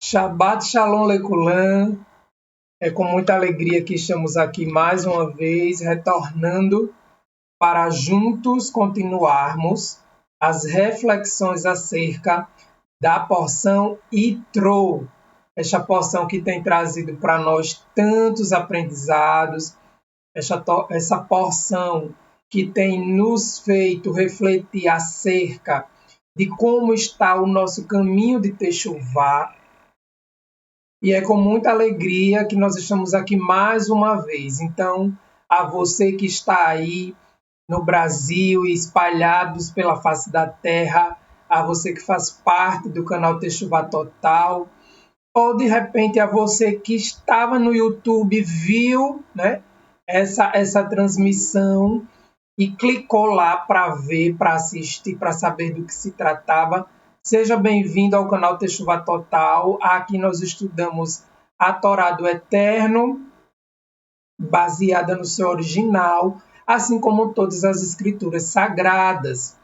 Shabbat Shalom Lekulam. É com muita alegria que estamos aqui mais uma vez, retornando para juntos continuarmos as reflexões acerca da porção Yitro, esta porção que tem trazido para nós tantos aprendizados, essa porção que tem nos feito refletir acerca de como está o nosso caminho de Techuvá. E é com muita alegria que nós estamos aqui mais uma vez. Então, a você que está aí no Brasil e espalhados pela face da terra, a você que faz parte do canal Techuvá Total, ou de repente a você que estava no YouTube, viu, né, essa transmissão e clicou lá para ver, para assistir, para saber do que se tratava. Seja bem-vindo ao canal Techuvá Total. Aqui nós estudamos a Torá do Eterno, baseada no seu original, assim como todas as escrituras sagradas.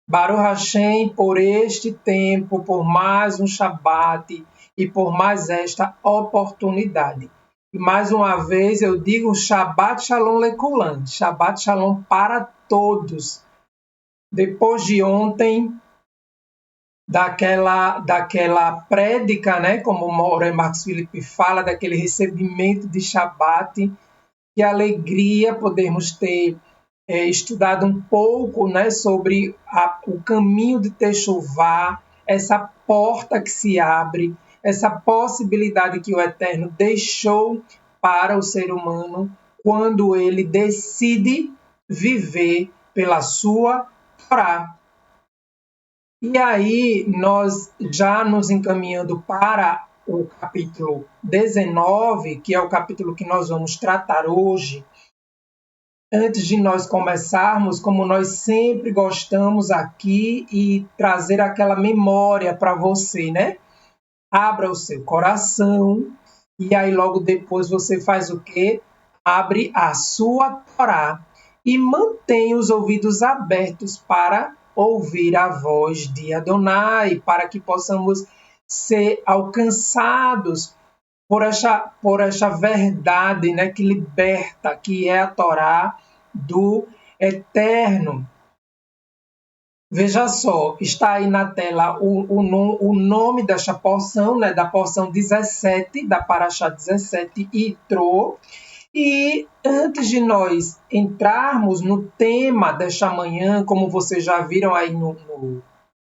Baruch Hashem, por este tempo, por mais um Shabat e por mais esta oportunidade. E mais uma vez eu digo Shabbat Shalom Lekulam, Shabbat Shalom para todos. Depois de ontem, daquela prédica, né, como o Moré Marcos Felipe fala, daquele recebimento de Shabat, que alegria podermos ter estudado um pouco, né, sobre o caminho de Techuvá, essa porta que se abre, essa possibilidade que o Eterno deixou para o ser humano quando ele decide viver pela sua Torá. E aí, nós já nos encaminhando para o capítulo 19, que é o capítulo que nós vamos tratar hoje. Antes de nós começarmos, como nós sempre gostamos aqui, e trazer aquela memória para você, né? Abra o seu coração e aí logo depois você faz o quê? Abre a sua Torá e mantém os ouvidos abertos para ouvir a voz de Adonai, para que possamos ser alcançados por essa verdade, né, que liberta, que é a Torá do Eterno. Veja só, está aí na tela o nome desta porção, né, da porção 17, da Parashá 17, Yitro. E antes de nós entrarmos no tema desta manhã, como vocês já viram aí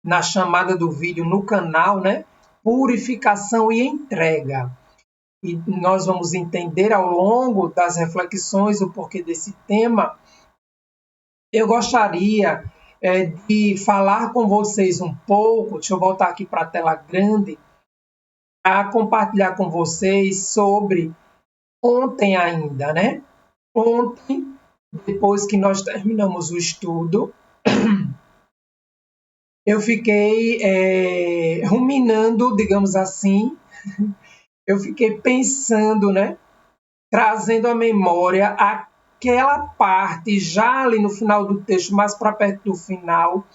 na chamada do vídeo no canal, né, purificação e entrega. E nós vamos entender ao longo das reflexões o porquê desse tema. Eu gostaria de falar com vocês um pouco, deixa eu voltar aqui para a tela grande, a compartilhar com vocês sobre ontem ainda, né? Ontem, depois que nós terminamos o estudo, eu fiquei ruminando, digamos assim, eu fiquei pensando, né? Trazendo à memória aquela parte, já ali no final do texto, mais para perto do final,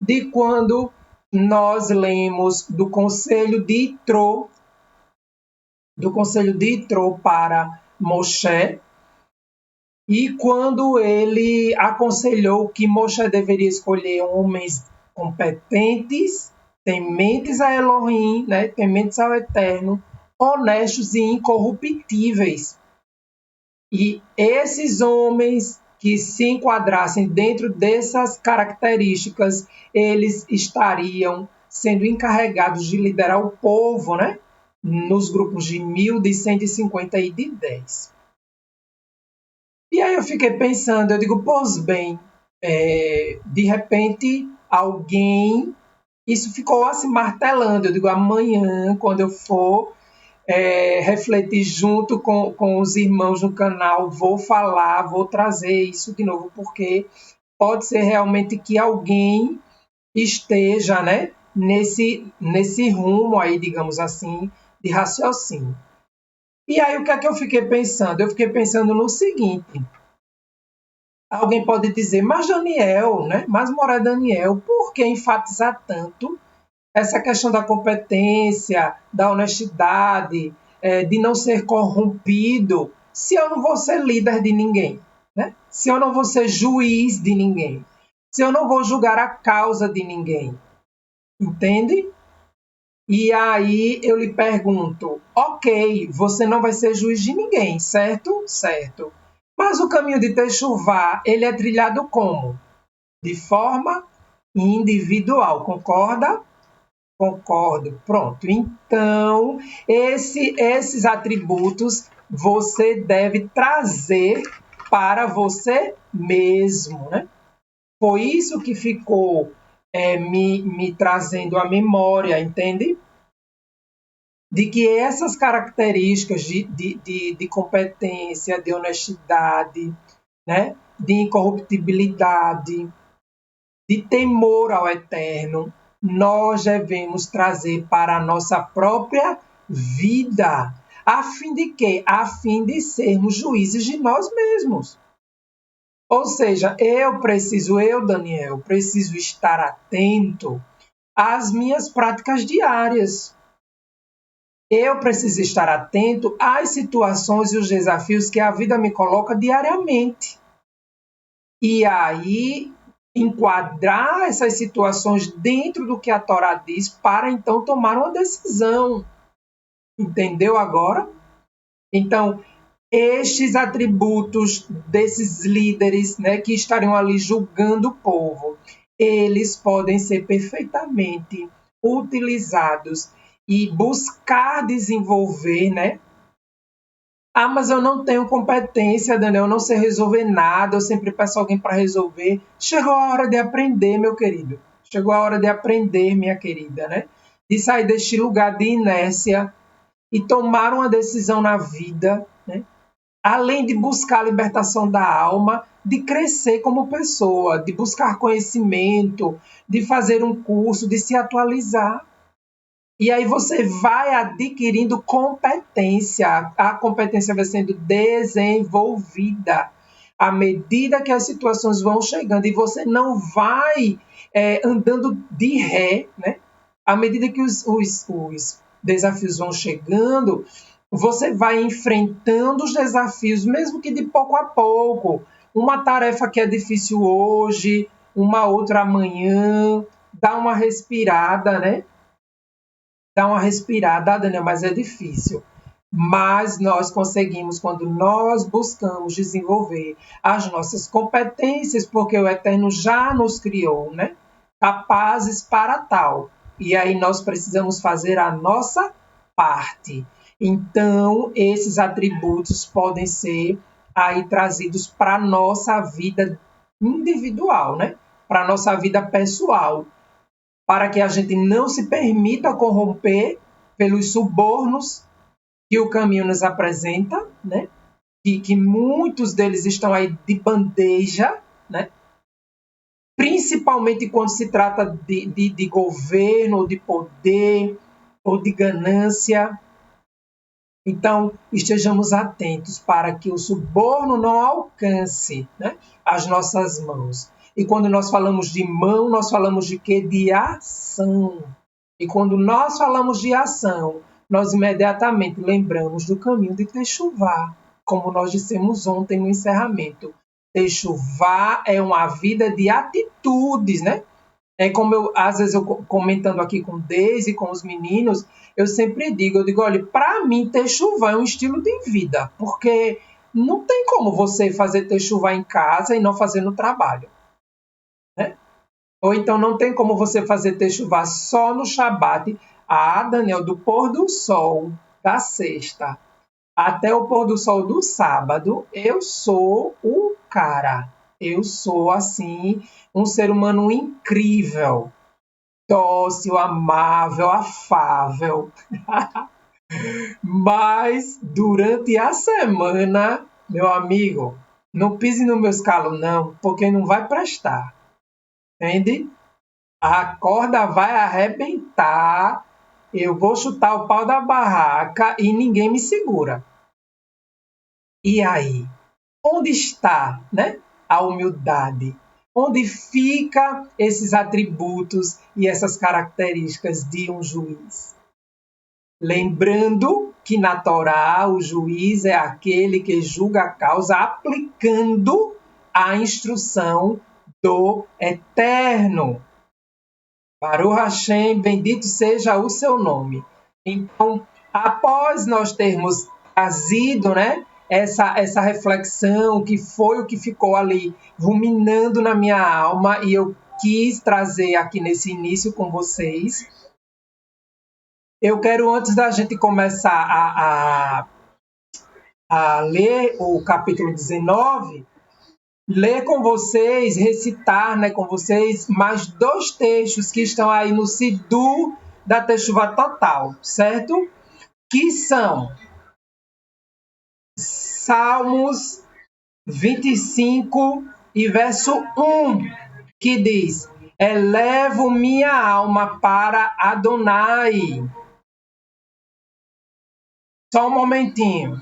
de quando nós lemos do conselho de Yitro para Moshe, e quando ele aconselhou que Moshe deveria escolher homens competentes, tementes a Elohim, né, tementes ao Eterno, honestos e incorruptíveis. E esses homens que se enquadrassem dentro dessas características, eles estariam sendo encarregados de liderar o povo, né? nos grupos de 1.000, de 150 e de 10. E aí eu fiquei pensando, eu digo, pois bem, de repente alguém, isso ficou assim martelando, eu digo, amanhã, quando eu for refletir junto com os irmãos no canal, vou falar, vou trazer isso de novo, porque pode ser realmente que alguém esteja, né, nesse rumo aí, digamos assim, de raciocínio. E aí o que é que eu fiquei pensando? Eu fiquei pensando no seguinte, alguém pode dizer, mas Daniel, né, mas Moré Daniel, por que enfatizar tanto essa questão da competência, da honestidade, de não ser corrompido, se eu não vou ser líder de ninguém, né? Se eu não vou ser juiz de ninguém, se eu não vou julgar a causa de ninguém, entende? E aí eu lhe pergunto, ok, você não vai ser juiz de ninguém, certo? Certo. Mas o caminho de Techuvá, ele é trilhado como? De forma individual, concorda? Concordo. Pronto. Então, esses atributos você deve trazer para você mesmo, né? Foi isso que ficou me trazendo à memória, entende? De que essas características de competência, de honestidade, né? De incorruptibilidade, de temor ao eterno, nós devemos trazer para a nossa própria vida. A fim de quê? A fim de sermos juízes de nós mesmos. Ou seja, eu, Daniel, preciso estar atento às minhas práticas diárias. Eu preciso estar atento às situações e os desafios que a vida me coloca diariamente. E aí enquadrar essas situações dentro do que a Torá diz para então tomar uma decisão. Entendeu agora? Então, estes atributos desses líderes, né, que estariam ali julgando o povo, eles podem ser perfeitamente utilizados e buscar desenvolver, né? Ah, mas eu não tenho competência, Daniel, eu não sei resolver nada, eu sempre peço alguém para resolver. Chegou a hora de aprender, meu querido. Chegou a hora de aprender, minha querida, né? De sair deste lugar de inércia e tomar uma decisão na vida, né? Além de buscar a libertação da alma, de crescer como pessoa, de buscar conhecimento, de fazer um curso, de se atualizar. E aí você vai adquirindo competência, a competência vai sendo desenvolvida à medida que as situações vão chegando e você não vai andando de ré, né? À medida que os desafios vão chegando, você vai enfrentando os desafios, mesmo que de pouco a pouco. Uma tarefa que é difícil hoje, uma outra amanhã, dá uma respirada, né? Dá uma respirada, Daniel, mas é difícil. Mas nós conseguimos quando nós buscamos desenvolver as nossas competências, porque o Eterno já nos criou, né? Capazes para tal. E aí nós precisamos fazer a nossa parte. Então, esses atributos podem ser aí trazidos para a nossa vida individual, né? Para a nossa vida pessoal, para que a gente não se permita corromper pelos subornos que o caminho nos apresenta, né? Que muitos deles estão aí de bandeja, né? Principalmente quando se trata de governo, ou de poder, ou de ganância. Então, estejamos atentos para que o suborno não alcance, né, as nossas mãos. E quando nós falamos de mão, nós falamos de quê? De ação. E quando nós falamos de ação, nós imediatamente lembramos do caminho de Techuvá, como nós dissemos ontem no encerramento. Techuvá é uma vida de atitudes, né? É como às vezes eu comentando aqui com o Deise, com os meninos, eu sempre digo, olha, para mim Techuvá é um estilo de vida, porque não tem como você fazer Techuvá em casa e não fazer no trabalho, né? Ou então não tem como você fazer Techuvá só no Shabat. Ah, Daniel, do pôr do sol da sexta até o pôr do sol do sábado, eu sou o cara. Eu sou, assim, um ser humano incrível, dócil, amável, afável. Mas durante a semana, meu amigo, não pise no meus calos, não, porque não vai prestar. Entende? A corda vai arrebentar, eu vou chutar o pau da barraca e ninguém me segura. E aí? Onde está, né, a humildade? Onde fica esses atributos e essas características de um juiz? Lembrando que na Torá o juiz é aquele que julga a causa aplicando a instrução do Eterno. Baruch Hashem, bendito seja o seu nome. Então, após nós termos trazido, né, essa reflexão, que foi o que ficou ali ruminando na minha alma, e eu quis trazer aqui nesse início com vocês, eu quero, antes da gente começar a ler o capítulo 19, ler com vocês, recitar, né, com vocês mais 2 textos que estão aí no Sidur da Teshuvah Total, certo? Que são Salmos 25 e verso 1, que diz: Elevo minha alma para Adonai. Só um momentinho.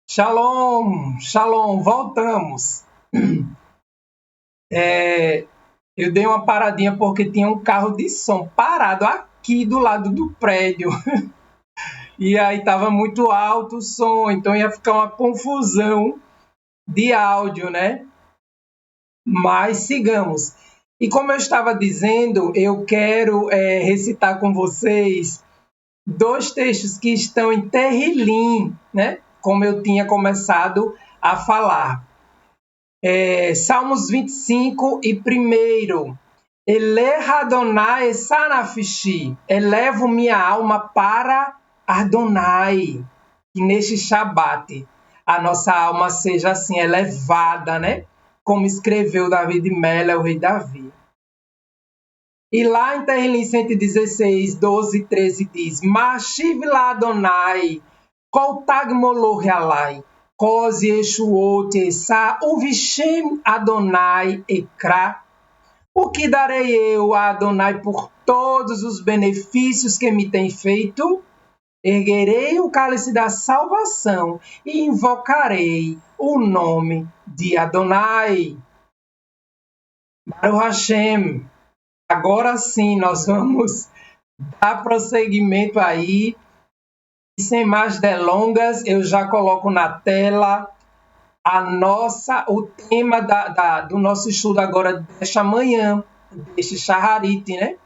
Shalom, shalom, voltamos. Eu dei uma paradinha porque tinha um carro de som parado aqui do lado do prédio. E aí estava muito alto o som, então ia ficar uma confusão de áudio, né? Mas sigamos. E como eu estava dizendo, eu quero recitar com vocês 2 textos que estão em Terrilim, né? Como eu tinha começado a falar. Salmos 25 e 1. Eleha Adonai Sanafishi. Elevo minha alma para Adonai. Que neste Shabat a nossa alma seja assim elevada, né? Como escreveu Davi de Melech, o rei Davi. E lá em Terrilim 116, 12 e 13 diz: Mashiv la Adonai, kol tag moloch alai, koz yeshuot esa uvishem Adonai ekra. O que darei eu a Adonai por todos os benefícios que me tem feito? Erguerei o cálice da salvação e invocarei o nome de Adonai. Baruch Hashem. Agora sim, nós vamos dar prosseguimento aí. E sem mais delongas, eu já coloco na tela o tema do nosso estudo agora desta manhã, deste Shaharit, né?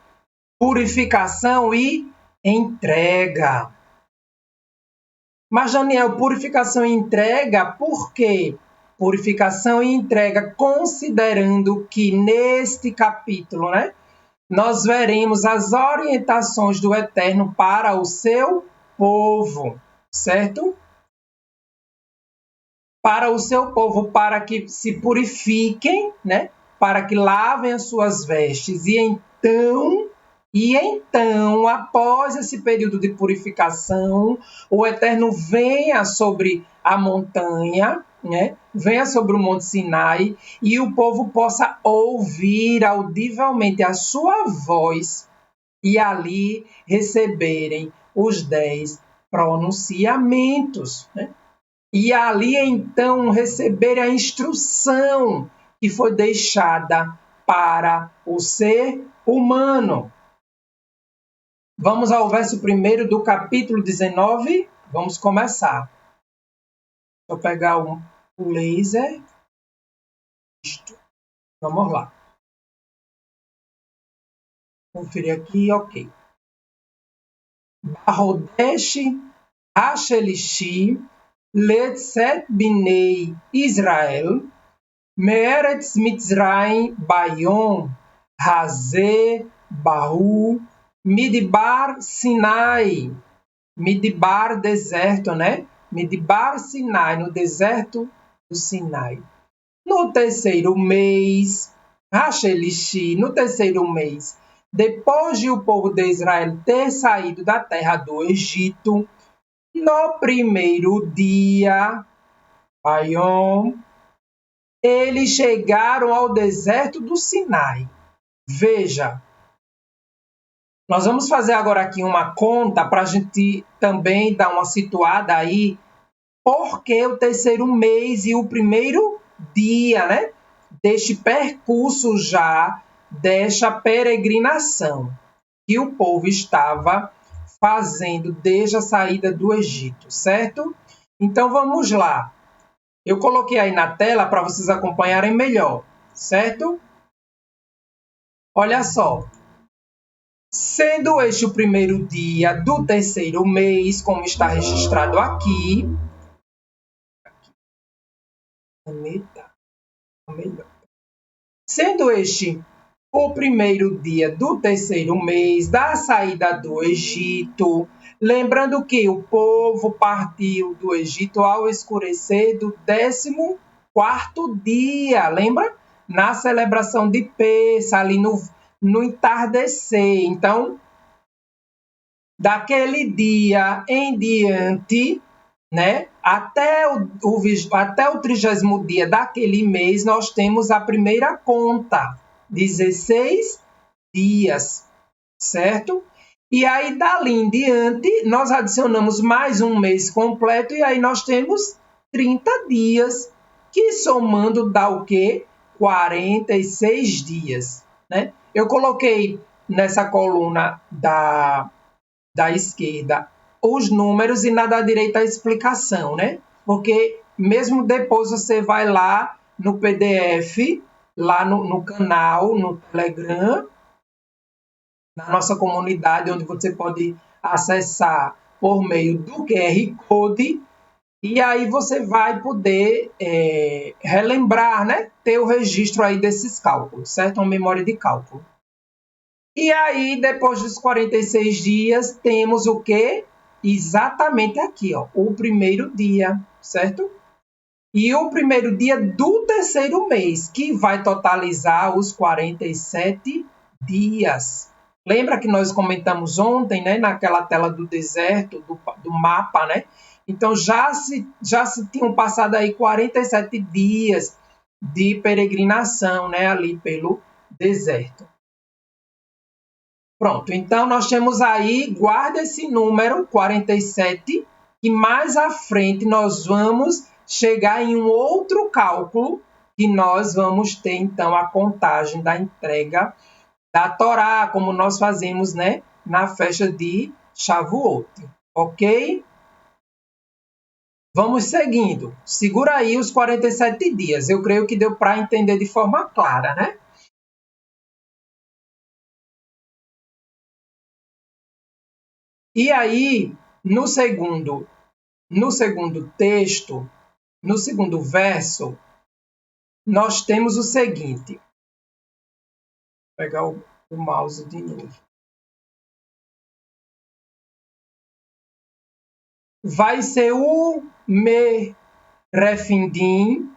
Purificação e entrega. Mas, Daniel, purificação e entrega, por quê? Purificação e entrega, considerando que neste capítulo, né, nós veremos as orientações do Eterno para o seu povo, certo? Para o seu povo, para que se purifiquem, né? Para que lavem as suas vestes. E então, após esse período de purificação, o Eterno venha sobre a montanha, né? Venha sobre o Monte Sinai e o povo possa ouvir audivelmente a sua voz e ali receberem os 10 pronunciamentos, né? E ali então receberem a instrução que foi deixada para o ser humano. Vamos ao verso 1 do capítulo 19. Vamos começar. Vou pegar o laser. Vamos lá. Conferir aqui, ok. Barodesh Hashelishi Letzet Binei Israel Meretz Mitzrayim Bayom Hazeh Bahu Midbar Sinai. Midbar, deserto, né? Midbar Sinai, no deserto do Sinai. No terceiro mês, Hashelishi, no terceiro mês, depois de o povo de Israel ter saído da terra do Egito, no primeiro dia, Bayom, eles chegaram ao deserto do Sinai. Veja, nós vamos fazer agora aqui uma conta para a gente também dar uma situada aí, porque o terceiro mês e o primeiro dia, né, deste percurso já, desta peregrinação que o povo estava fazendo desde a saída do Egito, certo? Então vamos lá. Eu coloquei aí na tela para vocês acompanharem melhor, certo? Olha só. Sendo este o primeiro dia do terceiro mês, como está registrado aqui. Sendo este o primeiro dia do terceiro mês da saída do Egito, lembrando que o povo partiu do Egito ao escurecer do 14º dia, lembra? Na celebração de Pêssah, ali no entardecer. Então, daquele dia em diante, né, até o 30º dia daquele mês, nós temos a primeira conta, 16 dias, certo? E aí, dali em diante, nós adicionamos mais um mês completo e aí nós temos 30 dias, que somando dá o quê? 46 dias, né? Eu coloquei nessa coluna da esquerda os números e na da direita a explicação, né? Porque mesmo depois você vai lá no PDF, lá no canal, no Telegram, na nossa comunidade, onde você pode acessar por meio do QR Code, e aí você vai poder relembrar, né? Ter o registro aí desses cálculos, certo? Uma memória de cálculo. E aí, depois dos 46 dias, temos o quê? Exatamente aqui, ó, o primeiro dia, certo? E o primeiro dia do terceiro mês, que vai totalizar os 47 dias. Lembra que nós comentamos ontem, né, naquela tela do deserto, do mapa, né? Então, já se tinham passado aí 47 dias de peregrinação, né, ali pelo deserto. Pronto, então nós temos aí, guarda esse número 47, e mais à frente nós vamos chegar em um outro cálculo, que nós vamos ter então a contagem da entrega da Torá, como nós fazemos, né, na festa de Shavuot, ok? Vamos seguindo. Segura aí os 47 dias. Eu creio que deu para entender de forma clara, né? E aí, no segundo texto, no segundo verso, nós temos o seguinte. Vou pegar o mouse de novo. Vai ser o me refindim,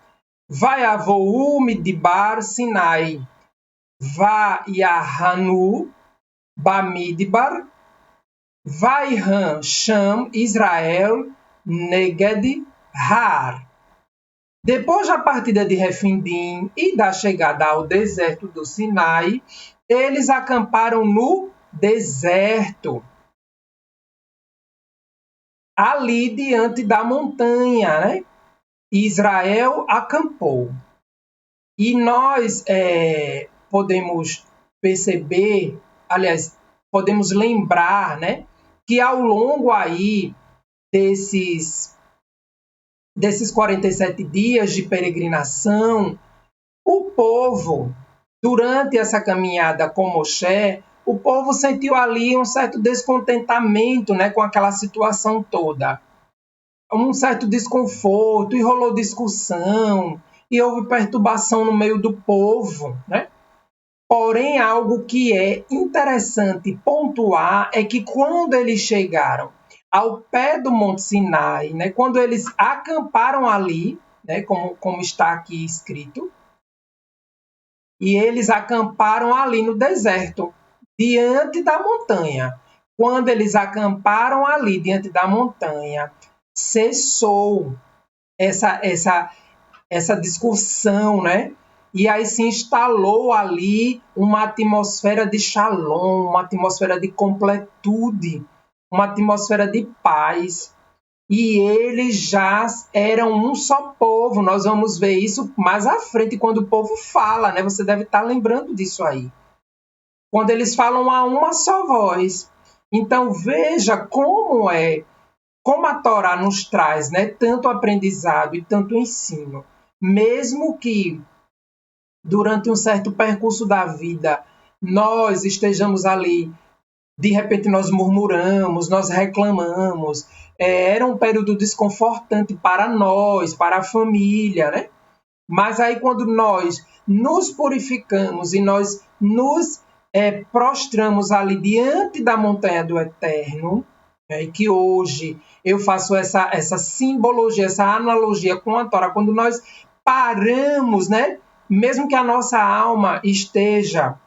vai avou midbar Sinai, va yahanu bamidbar, vai ram Sham Israel neged har. Depois da partida de Refindim e da chegada ao deserto do Sinai, eles acamparam no deserto, ali diante da montanha, né? Israel acampou. E nós podemos perceber, aliás, podemos lembrar, né, que ao longo aí desses 47 dias de peregrinação, o povo, durante essa caminhada com Moshe, o povo sentiu ali um certo descontentamento, né, com aquela situação toda. Um certo desconforto, e rolou discussão, e houve perturbação no meio do povo, né? Porém, algo que é interessante pontuar é que quando eles chegaram ao pé do Monte Sinai, né, quando eles acamparam ali, né, como está aqui escrito, e eles acamparam ali no deserto, diante da montanha. Quando eles acamparam ali diante da montanha, cessou essa discussão, né? E aí se instalou ali uma atmosfera de shalom, uma atmosfera de completude, uma atmosfera de paz. E eles já eram um só povo. Nós vamos ver isso mais à frente, quando o povo fala, né? Você deve estar lembrando disso aí. Quando eles falam a uma só voz. Então, veja como a Torá nos traz, né, tanto aprendizado e tanto ensino. Mesmo que durante um certo percurso da vida nós estejamos ali, de repente nós murmuramos, nós reclamamos, era um período desconfortante para nós, para a família, né? Mas aí quando nós nos purificamos e nós nos prostramos ali diante da montanha do Eterno, e que hoje eu faço essa simbologia, essa analogia com a Torá, quando nós paramos, né? Mesmo que a nossa alma esteja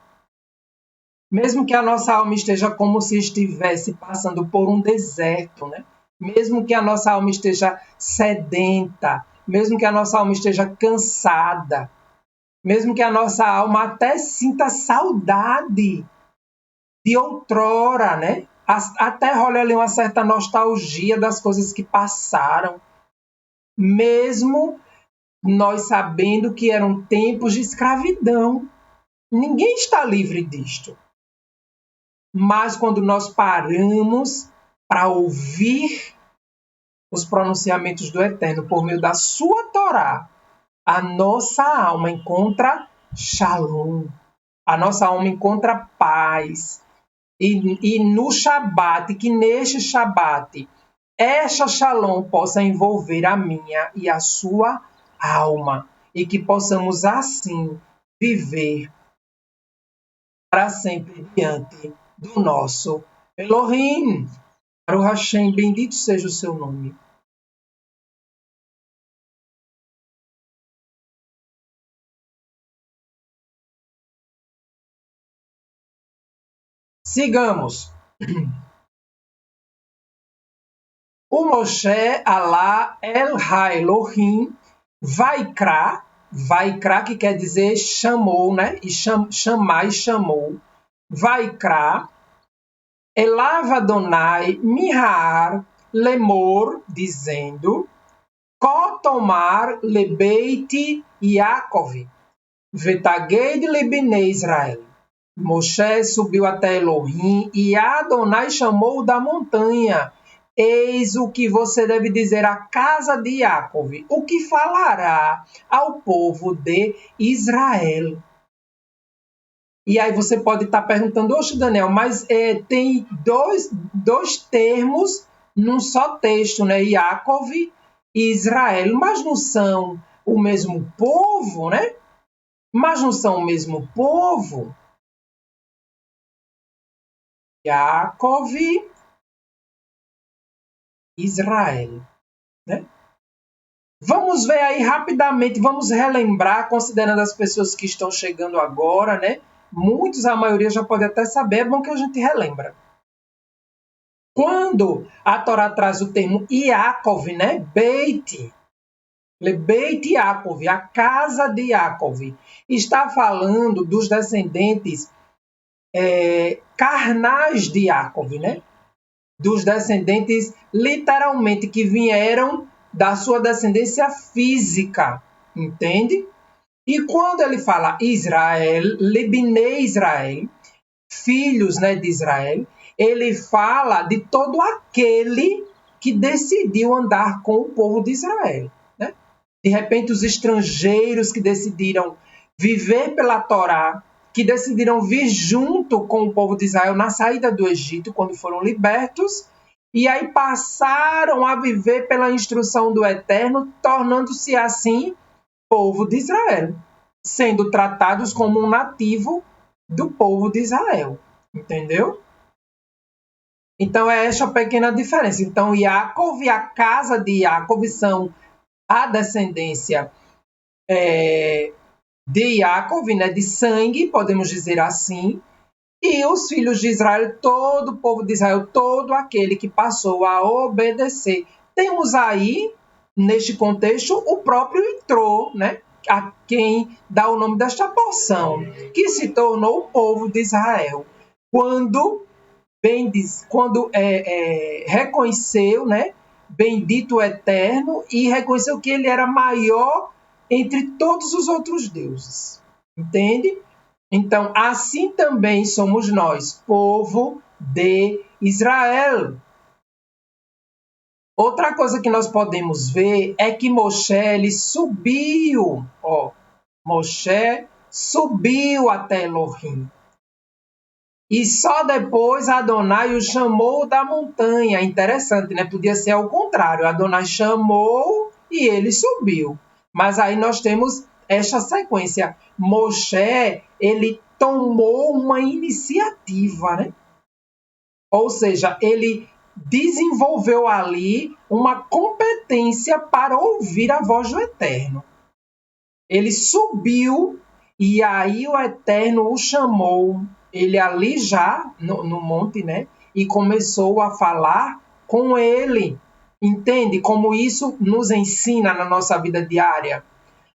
como se estivesse passando por um deserto, né? Mesmo que a nossa alma esteja sedenta, mesmo que a nossa alma esteja cansada, mesmo que a nossa alma até sinta saudade de outrora, né? Até rola ali uma certa nostalgia das coisas que passaram, mesmo nós sabendo que eram tempos de escravidão. Ninguém está livre disto. Mas quando nós paramos para ouvir os pronunciamentos do Eterno por meio da sua Torá, a nossa alma encontra shalom, a nossa alma encontra paz. E no Shabat, que neste Shabat, esta shalom possa envolver a minha e a sua alma, e que possamos assim viver para sempre diante do nosso Elohim. Baruch Hashem, bendito seja o seu nome. Sigamos. O Moshe Alá El Ha Elohim Vaikra, Vaikra, que quer dizer chamou, né? E chamar e chamou. Vaikra, Elav Adonai Mihar Lemor, dizendo, Kotomar Lebeit Yaakov, Vetaged Lebnei Israel. Moshe subiu até Elohim e Adonai chamou da montanha. Eis o que você deve dizer à casa de Yaakov, o que falará ao povo de Israel. E aí você pode estar perguntando, oxe, Daniel, mas tem dois termos num só texto, né? Yaakov e Israel, mas não são o mesmo povo, né? Mas não são o mesmo povo. Yaakov e Israel, né? Vamos ver aí rapidamente, vamos relembrar, considerando as pessoas que estão chegando agora, né? Muitos, a maioria já pode até saber, é bom que a gente relembra. Quando a Torá traz o termo Yaakov, né? Beit Yaakov, a casa de Yaakov, está falando dos descendentes carnais de Yaakov, né? Dos descendentes literalmente que vieram da sua descendência física, entende? E quando ele fala Israel, Lebnei Israel, filhos, né, de Israel, ele fala de todo aquele que decidiu andar com o povo de Israel, né? De repente, os estrangeiros que decidiram viver pela Torá, que decidiram vir junto com o povo de Israel na saída do Egito, quando foram libertos, e aí passaram a viver pela instrução do Eterno, tornando-se assim povo de Israel, sendo tratados como um nativo do povo de Israel. Entendeu? Então, é essa a pequena diferença. Então, Yaakov e a casa de Yaakov são a descendência de Yaakov, né, de sangue, podemos dizer assim, e os filhos de Israel, todo o povo de Israel, todo aquele que passou a obedecer. Temos aí, neste contexto, o próprio Itrô, né, a quem dá o nome desta porção, que se tornou o povo de Israel. Quando reconheceu, né, bendito o Eterno, e reconheceu que ele era maior entre todos os outros deuses. Entende? Então, assim também somos nós, povo de Israel. Outra coisa que nós podemos ver é que Moshe ele subiu, Moshe subiu até Elohim. E só depois Adonai o chamou da montanha. Interessante, né? Podia ser ao contrário. Adonai chamou e ele subiu. Mas aí nós temos esta sequência. Moshe, ele tomou uma iniciativa, né? Ou seja, ele desenvolveu ali uma competência para ouvir a voz do Eterno. Ele subiu e aí o Eterno o chamou, ele ali já no monte, né? E começou a falar com ele. Entende como isso nos ensina na nossa vida diária?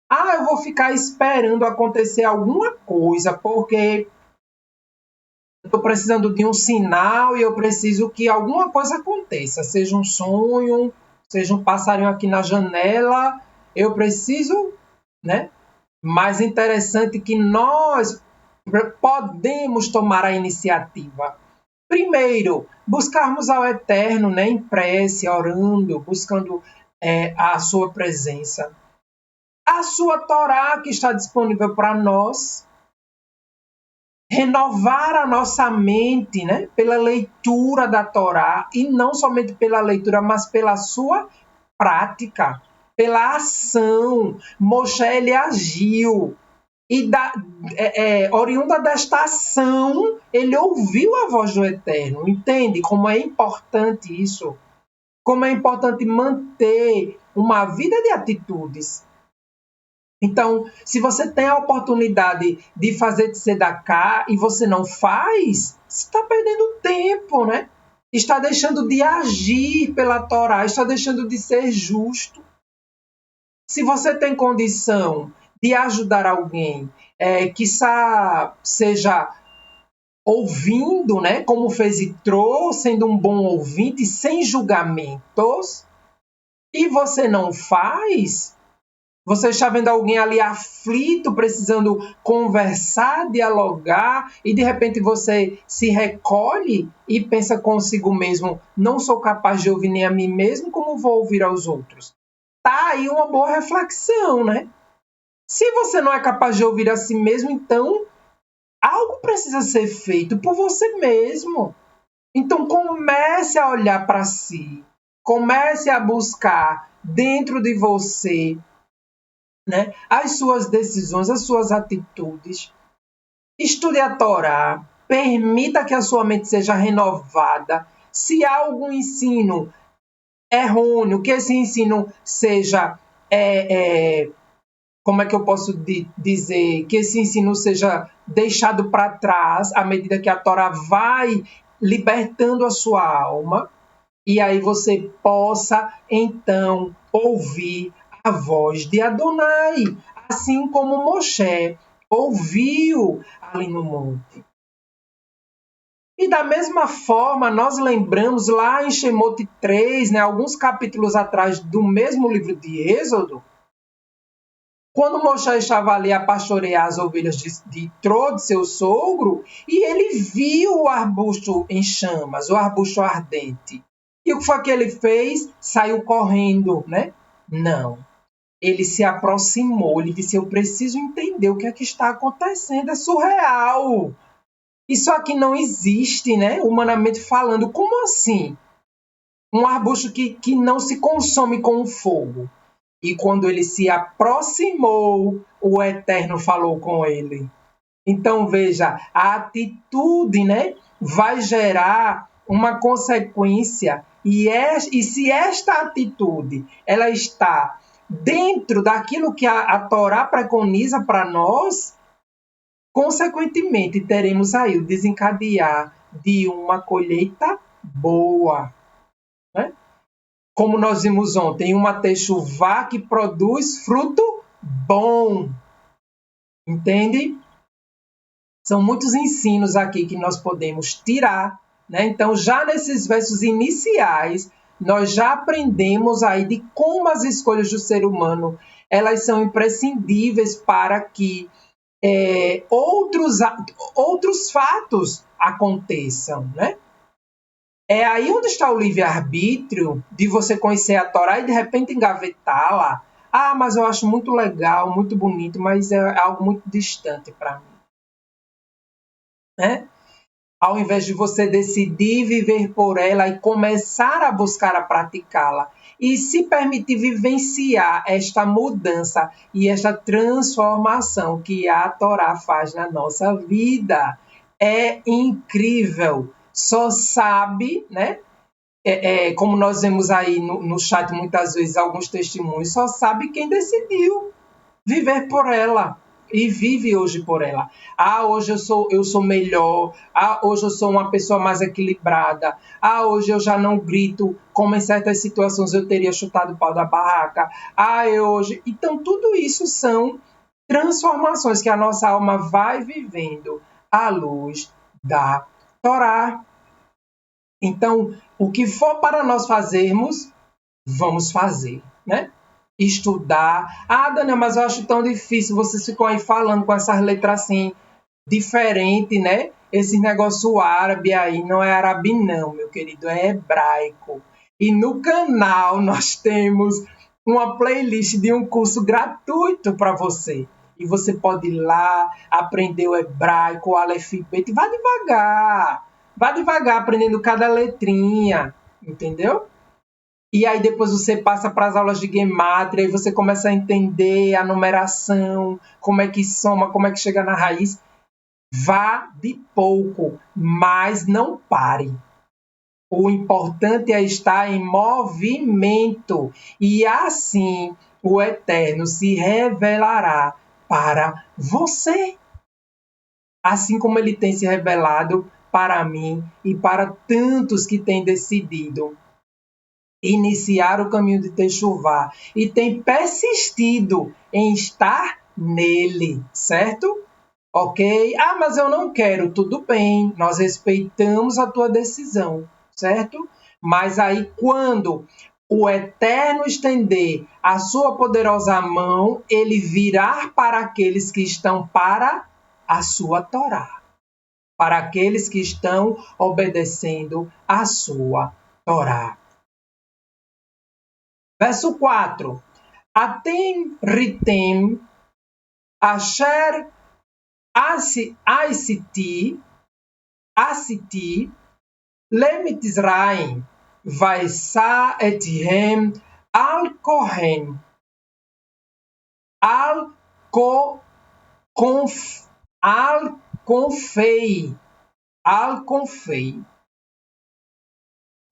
Ah, eu vou ficar esperando acontecer alguma coisa, porque estou precisando de um sinal e eu preciso que alguma coisa aconteça, seja um sonho, seja um passarinho aqui na janela, eu preciso, né? Mais interessante que nós podemos tomar a iniciativa. Primeiro, buscarmos ao Eterno, né, em prece, orando, buscando a sua presença. A sua Torá que está disponível para nós. Renovar a nossa mente, né, pela leitura da Torá, e não somente pela leitura, mas pela sua prática, pela ação. Moshe ele agiu e oriunda desta ação, ele ouviu a voz do Eterno. Entende como é importante isso? Como é importante manter uma vida de atitudes. Então, se você tem a oportunidade de fazer tzedakah e você não faz, você está perdendo tempo, né? Está deixando de agir pela Torá, está deixando de ser justo. Se você tem condição de ajudar alguém, quiçá seja ouvindo, né, como fez Itrô, sendo um bom ouvinte, sem julgamentos, e você não faz, você está vendo alguém ali aflito, precisando conversar, dialogar, e de repente você se recolhe e pensa consigo mesmo, não sou capaz de ouvir nem a mim mesmo, como vou ouvir aos outros? Tá aí uma boa reflexão, né? Se você não é capaz de ouvir a si mesmo, então algo precisa ser feito por você mesmo. Então comece a olhar para si, comece a buscar dentro de você, né, as suas decisões, as suas atitudes. Estude a Torá, permita que a sua mente seja renovada. Se há algum ensino errôneo, que esse ensino seja, como é que eu posso dizer, que esse ensino seja deixado para trás à medida que a Torá vai libertando a sua alma, e aí você possa, então, ouvir a voz de Adonai, assim como Moshe ouviu ali no monte. E da mesma forma, nós lembramos lá em Shemot 3, né, alguns capítulos atrás do mesmo livro de Êxodo, quando Moshe estava ali a pastorear as ovelhas de Itrô, de seu sogro, e ele viu o arbusto em chamas, o arbusto ardente. E o que foi que ele fez? Saiu correndo, né? Não. Ele se aproximou, ele disse, eu preciso entender o que é que está acontecendo, é surreal. Isso aqui não existe, né? Humanamente falando. Como assim? Um arbusto que não se consome com o fogo. E quando ele se aproximou, o Eterno falou com ele. Então, veja, a atitude, né, vai gerar uma consequência. E se esta atitude ela está dentro daquilo que a Torá preconiza para nós, consequentemente, teremos aí o desencadear de uma colheita boa, né? Como nós vimos ontem, uma techuvá que produz fruto bom. Entende? São muitos ensinos aqui que nós podemos tirar, né? Então, já nesses versos iniciais, nós já aprendemos aí de como as escolhas do ser humano elas são imprescindíveis para que outros fatos aconteçam, né? É aí onde está o livre-arbítrio de você conhecer a Torá e de repente engavetá-la. Ah, mas eu acho muito legal, muito bonito, mas é algo muito distante para mim, né? Ao invés de você decidir viver por ela e começar a buscar a praticá-la e se permitir vivenciar esta mudança e esta transformação que a Torá faz na nossa vida. É incrível. Só sabe, né? Como nós vemos aí no chat muitas vezes alguns testemunhos, só sabe quem decidiu viver por ela e vive hoje por ela. Ah, hoje eu sou melhor. Ah, hoje eu sou uma pessoa mais equilibrada. Ah, hoje eu já não grito como em certas situações eu teria chutado o pau da barraca. Ah, hoje... Então, tudo isso são transformações que a nossa alma vai vivendo à luz da Torá. Então, o que for para nós fazermos, vamos fazer, né? Estudar. Ah, Daniel, mas eu acho tão difícil. Vocês ficam aí falando com essas letras assim, diferente, né? Esse negócio árabe aí, não é árabe não, meu querido, é hebraico. E no canal nós temos uma playlist de um curso gratuito para você. E você pode ir lá, aprender o hebraico, o Aleph Bet, vá devagar, aprendendo cada letrinha, entendeu? E aí depois você passa para as aulas de Gematria, e você começa a entender a numeração, como é que soma, como é que chega na raiz. Vá de pouco, mas não pare. O importante é estar em movimento, e assim o Eterno se revelará para você, assim como ele tem se revelado para mim e para tantos que têm decidido iniciar o caminho de Techuvá e tem persistido em estar nele, certo? Ok? Ah, mas eu não quero. Tudo bem, nós respeitamos a tua decisão, certo? Mas aí quando o Eterno estender a sua poderosa mão, ele virar para aqueles que estão para a sua Torá, para aqueles que estão obedecendo a sua Torá. Verso 4. Atem ritem asher asiti lemitizraim vaisa ethem al kohen al confei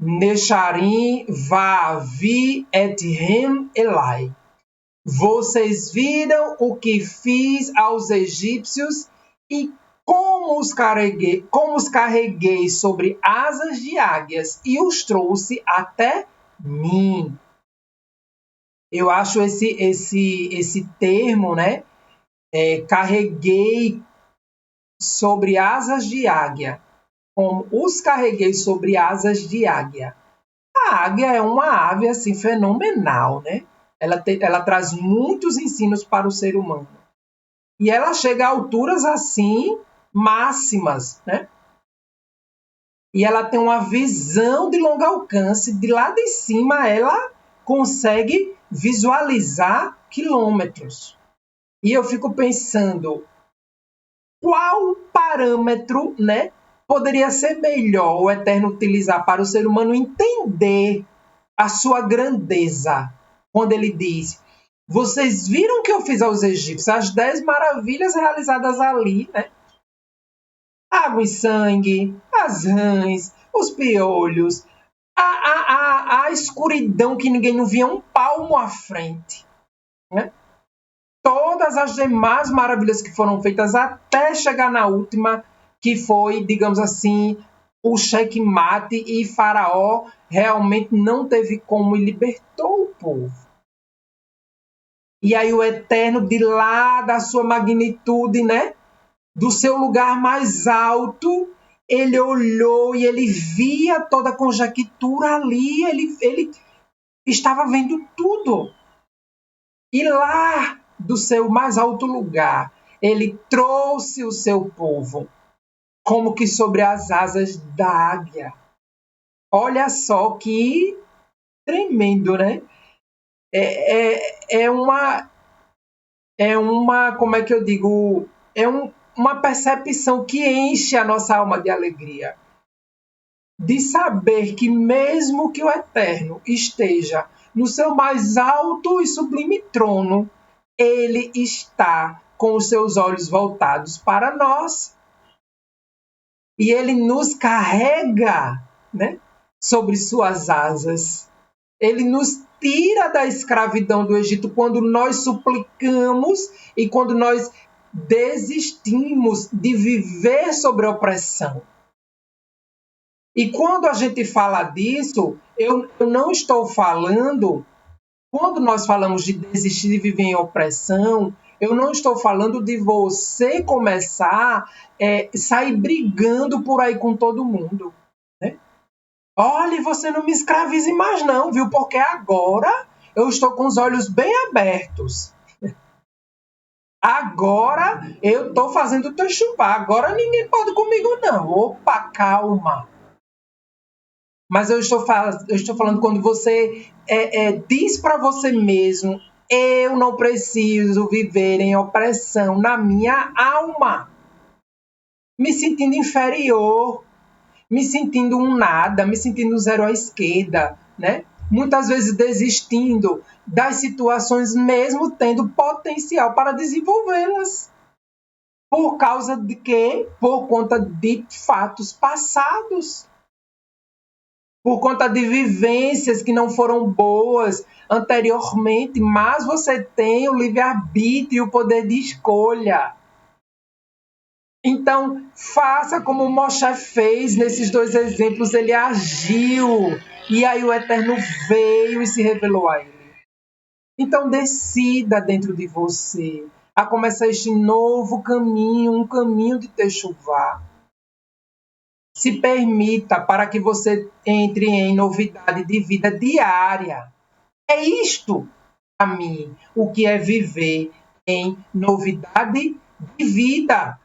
Nesharim vavi ethem elai. Vocês viram o que fiz aos egípcios e como os carreguei sobre asas de águias e os trouxe até mim. Eu acho esse termo, né? Carreguei sobre asas de águia. Como os carreguei sobre asas de águia. A águia é uma ave assim fenomenal, né? Ela traz muitos ensinos para o ser humano. E ela chega a alturas assim máximas, né? E ela tem uma visão de longo alcance. De lá de cima ela consegue visualizar quilômetros. E eu fico pensando, qual parâmetro, né, poderia ser melhor o Eterno utilizar para o ser humano entender a sua grandeza? Quando ele diz, vocês viram o que eu fiz aos egípcios, as 10 maravilhas realizadas ali, né? Água e sangue, as rãs, os piolhos, a escuridão que ninguém não via um palmo à frente, né? Todas as demais maravilhas que foram feitas até chegar na última, que foi, digamos assim, o checkmate, e Faraó realmente não teve como e libertou o povo. E aí o Eterno, de lá da sua magnitude, né, do seu lugar mais alto, ele olhou e ele via toda a conjectura ali, ele estava vendo tudo. E lá do seu mais alto lugar, ele trouxe o seu povo, como que sobre as asas da águia. Olha só que tremendo, né? É uma, como é que eu digo? Uma percepção que enche a nossa alma de alegria. De saber que mesmo que o Eterno esteja no seu mais alto e sublime trono, ele está com os seus olhos voltados para nós. E ele nos carrega, né, sobre suas asas. Ele nos tira da escravidão do Egito quando nós suplicamos e quando nós desistimos de viver sobre a opressão. E quando a gente fala disso, eu não estou falando, quando nós falamos de desistir de viver em opressão, eu não estou falando de você começar a sair brigando por aí com todo mundo, né? Olha, você não me escravize mais não, viu? Porque agora eu estou com os olhos bem abertos. Agora eu estou fazendo techuvá. Agora ninguém pode comigo não. Opa, calma. Mas eu estou falando quando você diz para você mesmo, eu não preciso viver em opressão na minha alma. Me sentindo inferior, me sentindo um nada, me sentindo zero à esquerda, né? Muitas vezes desistindo das situações mesmo tendo potencial para desenvolvê-las. Por causa de quê? Por conta de fatos passados. Por conta de vivências que não foram boas anteriormente, mas você tem o livre-arbítrio e o poder de escolha. Então, faça como o Moshe fez nesses 2 exemplos, ele agiu, e aí o Eterno veio e se revelou a ele. Então, decida dentro de você a começar este novo caminho, um caminho de Techuvá. Se permita para que você entre em novidade de vida diária. É isto, para mim, o que é viver em novidade de vida.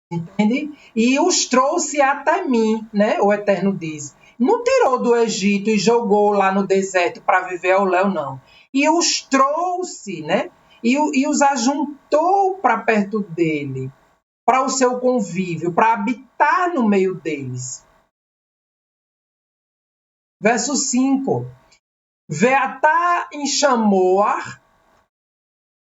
Entende? E os trouxe até mim, né? O Eterno diz. Não tirou do Egito e jogou lá no deserto para viver ao léu, não. E os trouxe, né? E os ajuntou para perto dele, para o seu convívio, para habitar no meio deles. Verso 5. Veatá em Shamoar,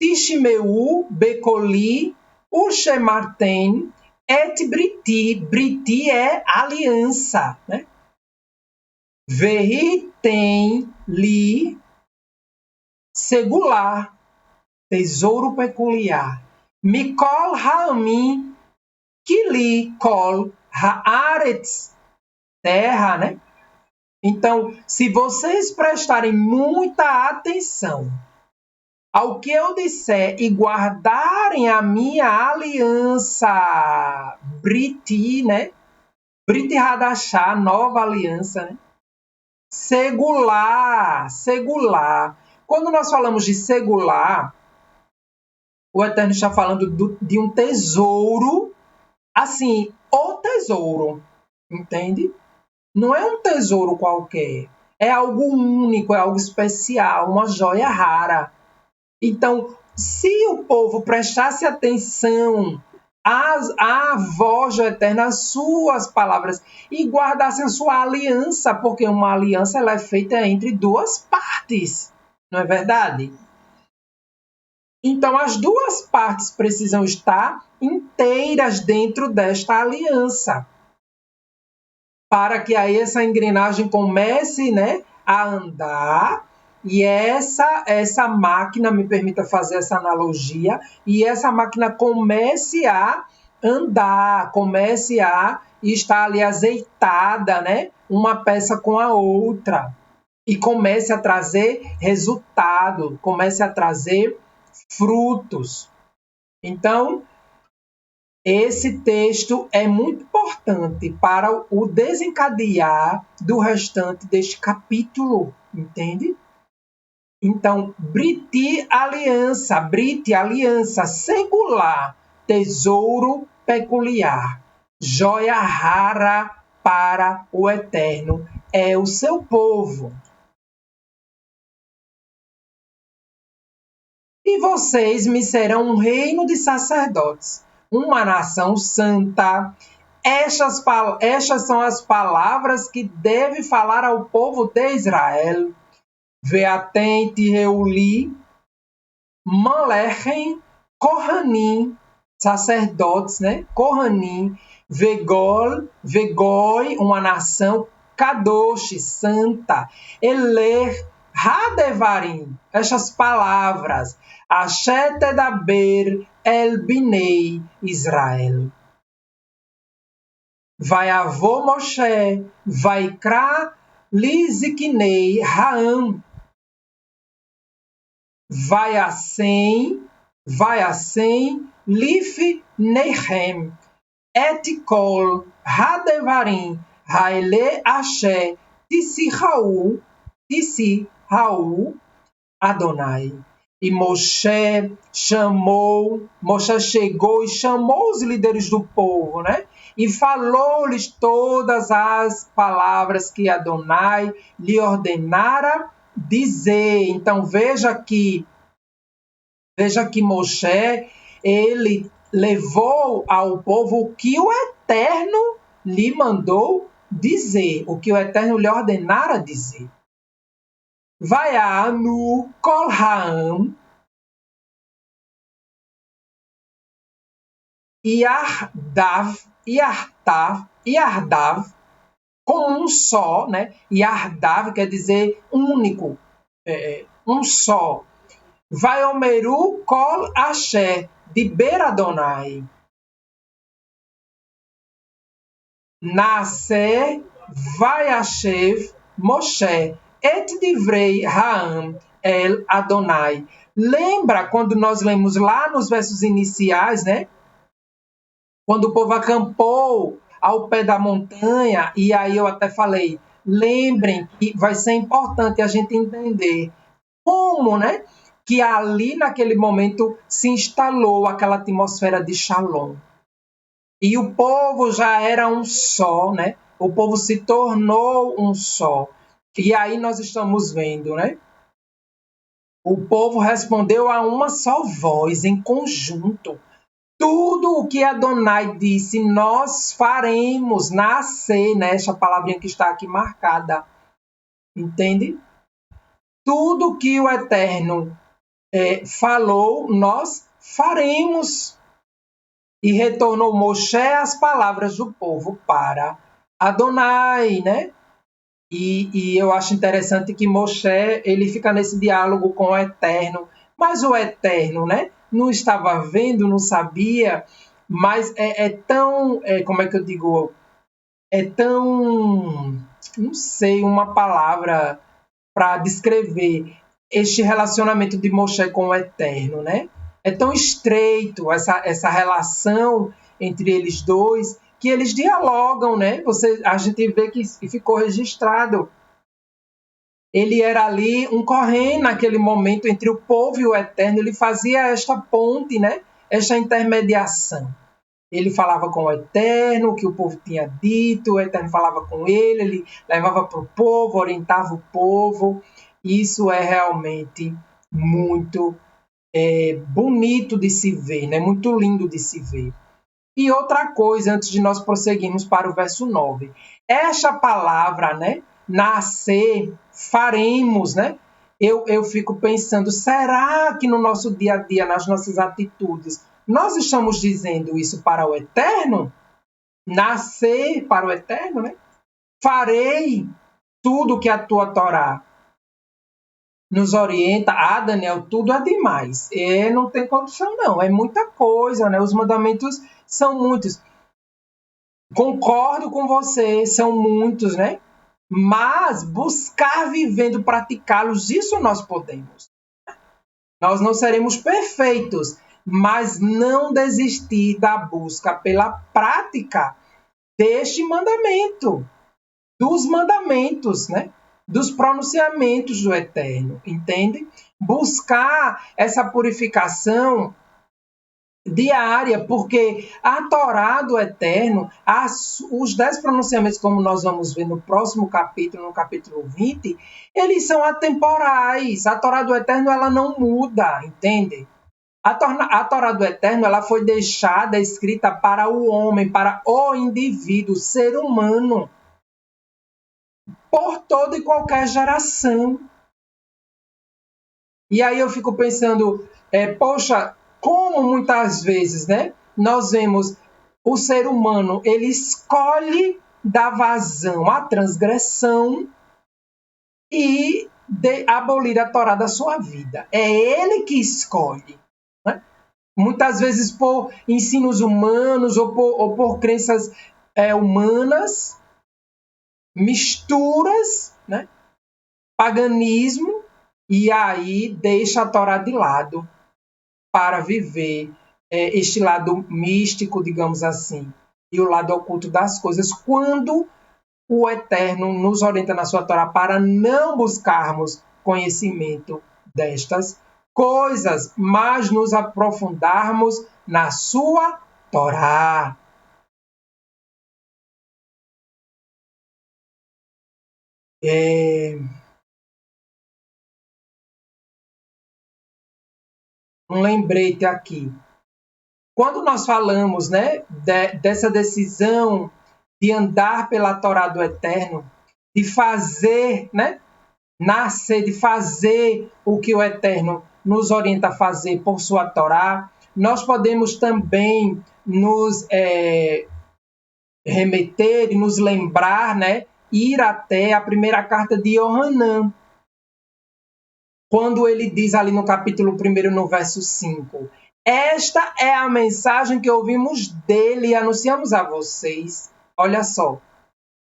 Tishmeu, Becoli, Ushemarten, et Briti. Briti é aliança, né? Vehi tem li segular, tesouro peculiar. Mikol ha'amin, kili kol ha'aretz, terra, né? Então, se vocês prestarem muita atenção ao que eu disser e guardarem a minha aliança, Briti, né? Brit Hadashah, nova aliança, né? Segular, segular. Quando nós falamos de segular, o Eterno está falando de um tesouro, assim, o tesouro, entende? Não é um tesouro qualquer, é algo único, é algo especial, uma joia rara. Então, se o povo prestasse atenção à voz do Eterno, às suas palavras, e guardasse a sua aliança, porque uma aliança ela é feita entre duas partes, não é verdade? Então, as duas partes precisam estar inteiras dentro desta aliança, para que aí essa engrenagem comece, né, a andar. E essa máquina, me permita fazer essa analogia, e essa máquina comece a andar, comece a estar ali azeitada, né? Uma peça com a outra. E comece a trazer resultado, comece a trazer frutos. Então, esse texto é muito importante para o desencadear do restante deste capítulo, entende? Então, Briti aliança, singular, tesouro peculiar, joia rara para o Eterno, é o seu povo. E vocês me serão um reino de sacerdotes, uma nação santa. Estas são as palavras que deve falar ao povo de Israel. Veatente Reuli, Malechem, Kohanim, sacerdotes, né? Kohanim, Vegoi, uma nação, Kadosh, santa, Eler, Hadevarim, estas palavras, Asher Tedaber El Binei Israel. Vai avô Moshe, vai Kra Liziknei Raam. Vai assim, Lif Neichem, Etikol, Hadevarim, Haile Asher, Tisi Raul, Adonai. E Moshe chegou e chamou os líderes do povo, né? E falou-lhes todas as palavras que Adonai lhe ordenara dizer. Então veja que Moshe, ele levou ao povo o que o Eterno lhe mandou dizer, o que o Eterno lhe ordenara dizer. Vai no Kol Ha'am, Yardav, como um só, né? Yardav quer dizer único, um só. Vai Omeru Kol Asher, de Ber Adonai. Nascer, vai Asher, Moshe, et divrei Ha'am el Adonai. Lembra quando nós lemos lá nos versos iniciais, né? Quando o povo acampou ao pé da montanha, e aí eu até falei, lembrem que vai ser importante a gente entender como, né, que ali naquele momento se instalou aquela atmosfera de Shalom. E o povo já era um só, né? O povo se tornou um só. E aí nós estamos vendo, né? O povo respondeu a uma só voz, em conjunto. Tudo o que Adonai disse, nós faremos nascer, né? Essa palavrinha que está aqui marcada. Entende? Tudo que o Eterno falou, nós faremos. E retornou Moshe as palavras do povo para Adonai, né? E eu acho interessante que Moshe, ele fica nesse diálogo com o Eterno, mas o Eterno, né? Não estava vendo, não sabia, mas é tão, como é que eu digo? É tão, não sei uma palavra para descrever este relacionamento de Moshe com o Eterno, né? É tão estreito essa relação entre eles dois que eles dialogam, né? A gente vê que ficou registrado. Ele era ali um correndo naquele momento entre o povo e o Eterno. Ele fazia esta ponte, né? Esta intermediação. Ele falava com o Eterno, o que o povo tinha dito, o Eterno falava com ele levava para o povo, orientava o povo. Isso é realmente muito bonito de se ver, né? Muito lindo de se ver. E outra coisa, antes de nós prosseguirmos para o verso 9. Esta palavra, né? Nascer, faremos, né? Eu fico pensando, será que no nosso dia a dia, nas nossas atitudes, nós estamos dizendo isso para o Eterno? Nascer para o Eterno, né? Farei tudo que a tua Torá nos orienta. Ah, Daniel, tudo é demais. Não tem condição, não. É muita coisa, né? Os mandamentos são muitos. Concordo com você, são muitos, né? Mas buscar vivendo, praticá-los, isso nós podemos. Nós não seremos perfeitos, mas não desistir da busca pela prática deste mandamento, dos mandamentos, né? Dos pronunciamentos do Eterno, entende? Buscar essa purificação diária, porque a Torá do Eterno, os 10 pronunciamentos, como nós vamos ver no próximo capítulo, no capítulo 20, eles são atemporais. A Torá do Eterno, ela não muda, entende? A Torá do Eterno, ela foi deixada escrita para o homem, para o indivíduo, o ser humano, por toda e qualquer geração. E aí eu fico pensando, poxa, como muitas vezes, né, nós vemos o ser humano, ele escolhe dar vazão à transgressão e abolir a Torá da sua vida. É ele que escolhe. Né? Muitas vezes por ensinos humanos ou por crenças humanas, misturas, né? Paganismo, e aí deixa a Torá de lado para viver este lado místico, digamos assim, e o lado oculto das coisas, quando o Eterno nos orienta na sua Torá para não buscarmos conhecimento destas coisas, mas nos aprofundarmos na sua Torá. Um lembrete aqui. Quando nós falamos, né, dessa decisão de andar pela Torá do Eterno, de fazer, né, nascer, de fazer o que o Eterno nos orienta a fazer por sua Torá, nós podemos também nos remeter e nos lembrar, né, ir até a primeira carta de Yohanan, quando ele diz ali no capítulo 1, no verso 5, esta é a mensagem que ouvimos dele e anunciamos a vocês. Olha só,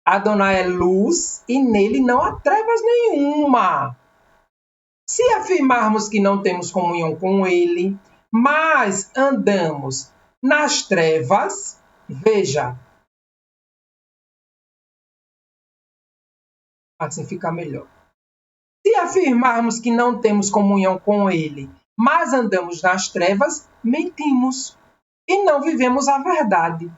Adonai é luz e nele não há trevas nenhuma. Se afirmarmos que não temos comunhão com Ele, mas andamos nas trevas, veja, assim fica melhor. Se afirmarmos que não temos comunhão com Ele, mas andamos nas trevas, mentimos e não vivemos a verdade.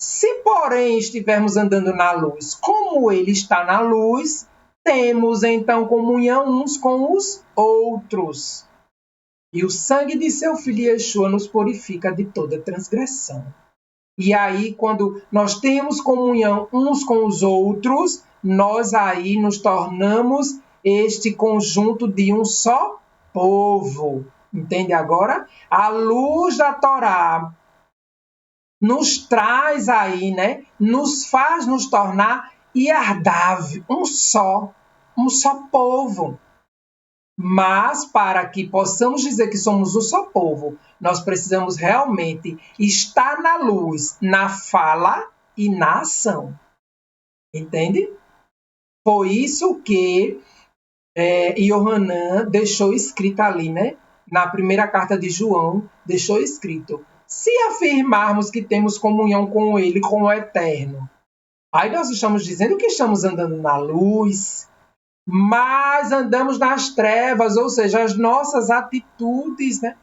Se, porém, estivermos andando na luz, como Ele está na luz, temos então comunhão uns com os outros. E o sangue de seu Filho Yeshua nos purifica de toda transgressão. E aí, quando nós temos comunhão uns com os outros, nós aí nos tornamos este conjunto de um só povo. Entende agora? A luz da Torá nos traz aí, né? Nos faz nos tornar Yardav, um só povo. Mas, para que possamos dizer que somos um só povo, nós precisamos realmente estar na luz, na fala e na ação. Entende? Foi isso que Yohanan deixou escrito ali, né? Na primeira carta de João, deixou escrito: se afirmarmos que temos comunhão com Ele, com o Eterno, aí nós estamos dizendo que estamos andando na luz, mas andamos nas trevas, ou seja, as nossas atitudes, né?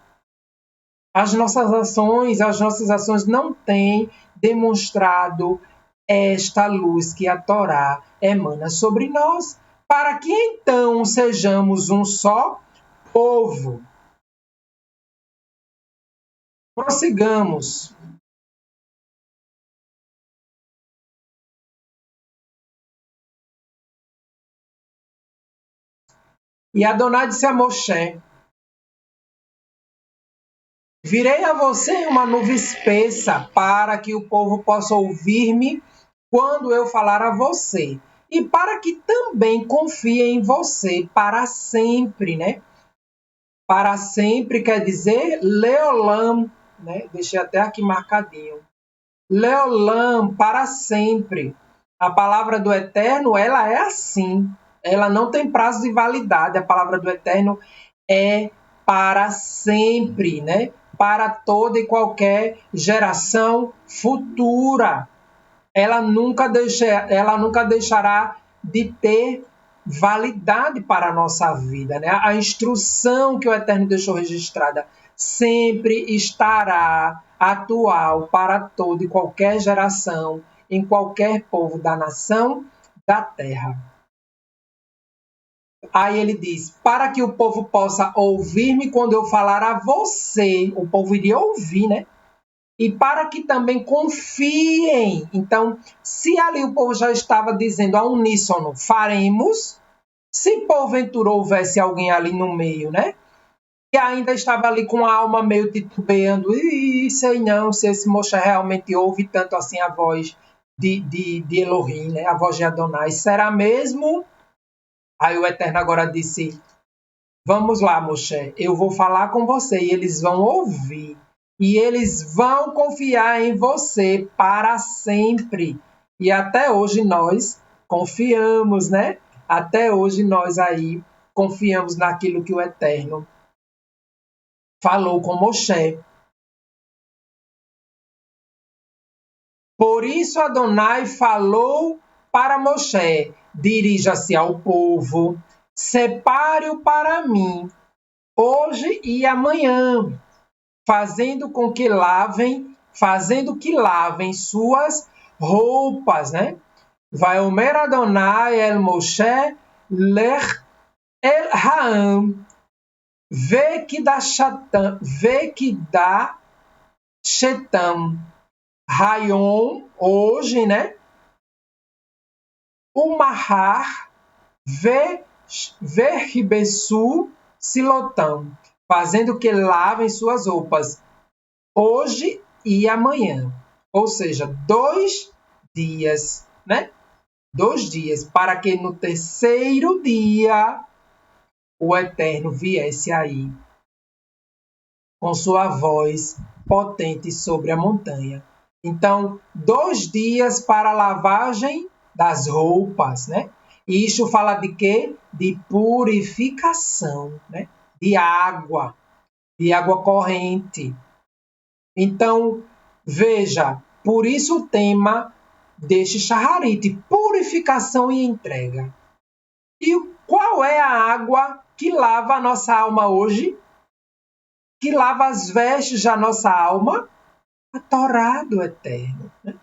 As nossas ações não têm demonstrado esta luz que a Torá emana sobre nós, para que então sejamos um só povo. Prossigamos. E Adonai disse a Moshe: virei a você uma nuvem espessa, para que o povo possa ouvir-me quando eu falar a você, e para que também confie em você para sempre, né? Para sempre quer dizer Leolam, né? Deixei até aqui marcadinho. Leolam, para sempre. A palavra do Eterno, ela é assim. Ela não tem prazo de validade. A palavra do Eterno é para sempre, né? Para toda e qualquer geração futura. Ela nunca deixará de ter validade para a nossa vida, né? A instrução que o Eterno deixou registrada sempre estará atual para toda e qualquer geração, em qualquer povo da nação da terra. Aí ele diz: para que o povo possa ouvir-me quando eu falar a você, o povo iria ouvir, né? E para que também confiem. Então, se ali o povo já estava dizendo a uníssono, faremos, se porventura houvesse alguém ali no meio, né? E ainda estava ali com a alma meio titubeando, e sei não se esse Moshe realmente ouve tanto assim a voz de Elohim, né? A voz de Adonai. Será mesmo? Aí o Eterno agora disse: vamos lá, Moshe, eu vou falar com você e eles vão ouvir. E eles vão confiar em você para sempre. E até hoje nós confiamos, né? Até hoje nós aí confiamos naquilo que o Eterno falou com Moshe. Por isso Adonai falou para Moshe: dirija-se ao povo, separe-o para mim, hoje e amanhã, fazendo que lavem suas roupas, né? Vai Omer Adonai el Moshe lech el Haam, ve que dá shetam, Rayon, hoje, né? O Mahar, ve ribesu silotam, fazendo que lavem suas roupas, hoje e amanhã. Ou seja, 2 dias, né? 2 dias, para que no terceiro dia o Eterno viesse aí com sua voz potente sobre a montanha. Então, 2 dias para a lavagem das roupas, né? E isso fala de quê? De purificação, né? De água corrente. Então, veja, por isso o tema deste Shacharit, purificação e entrega. E qual é a água que lava a nossa alma hoje? Que lava as vestes da nossa alma? A Torá do Eterno. Né?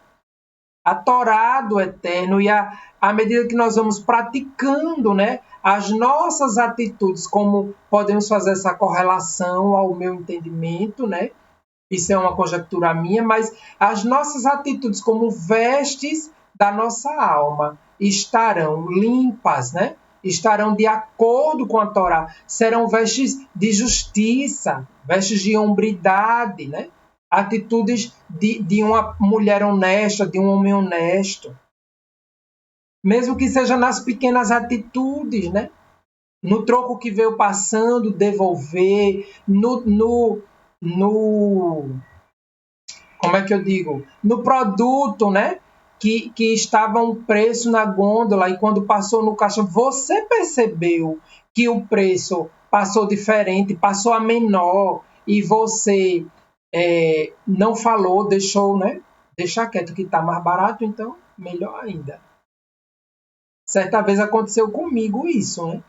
A Torá do Eterno. E à medida que nós vamos praticando, né, as nossas atitudes, como podemos fazer essa correlação ao meu entendimento, né? Isso é uma conjectura minha, mas as nossas atitudes como vestes da nossa alma estarão limpas, né? Estarão de acordo com a Torá, serão vestes de justiça, vestes de hombridade, né? Atitudes de uma mulher honesta, de um homem honesto. Mesmo que seja nas pequenas atitudes, né? No troco que veio passando, devolver, como é que eu digo? No produto, né? Que estava um preço na gôndola e quando passou no caixa, você percebeu que o preço passou diferente, passou a menor e você não falou, deixou, né? Deixar quieto que está mais barato, então melhor ainda. Certa vez aconteceu comigo isso, né?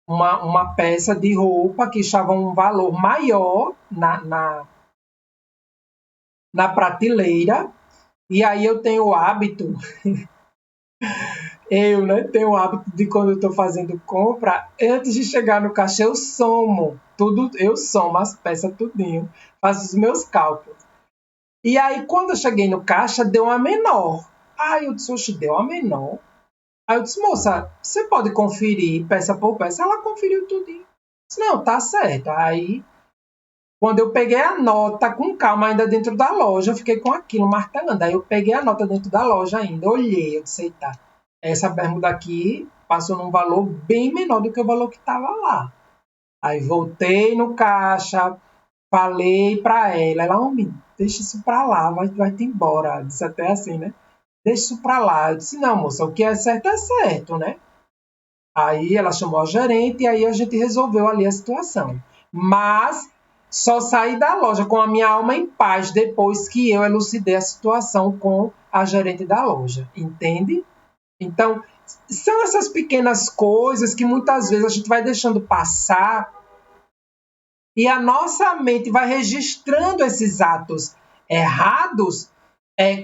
Uma peça de roupa que estava um valor maior na prateleira, e aí eu tenho o hábito, né, tenho o hábito de quando eu estou fazendo compra, antes de chegar no caixa eu somo, tudo, eu somo as peças tudinho, faço os meus cálculos. E aí quando eu cheguei no caixa, deu uma menor. Aí eu disse, oxe, deu uma menor. Aí eu disse, moça, você pode conferir peça por peça? Ela conferiu tudinho. Disse, não, tá certo. Aí quando eu peguei a nota com calma, ainda dentro da loja, eu fiquei com aquilo martelando. Aí eu peguei a nota dentro da loja ainda, olhei, eu disse, eita, essa bermuda aqui passou num valor bem menor do que o valor que estava lá. Aí voltei no caixa, falei para ela, homem, deixa isso para lá, vai-te embora. Eu disse até assim, né? Deixa isso para lá. Eu disse, não, moça, o que é certo, né? Aí ela chamou a gerente e aí a gente resolveu ali a situação. Mas só saí da loja com a minha alma em paz depois que eu elucidei a situação com a gerente da loja. Entende? Então, são essas pequenas coisas que muitas vezes a gente vai deixando passar e a nossa mente vai registrando esses atos errados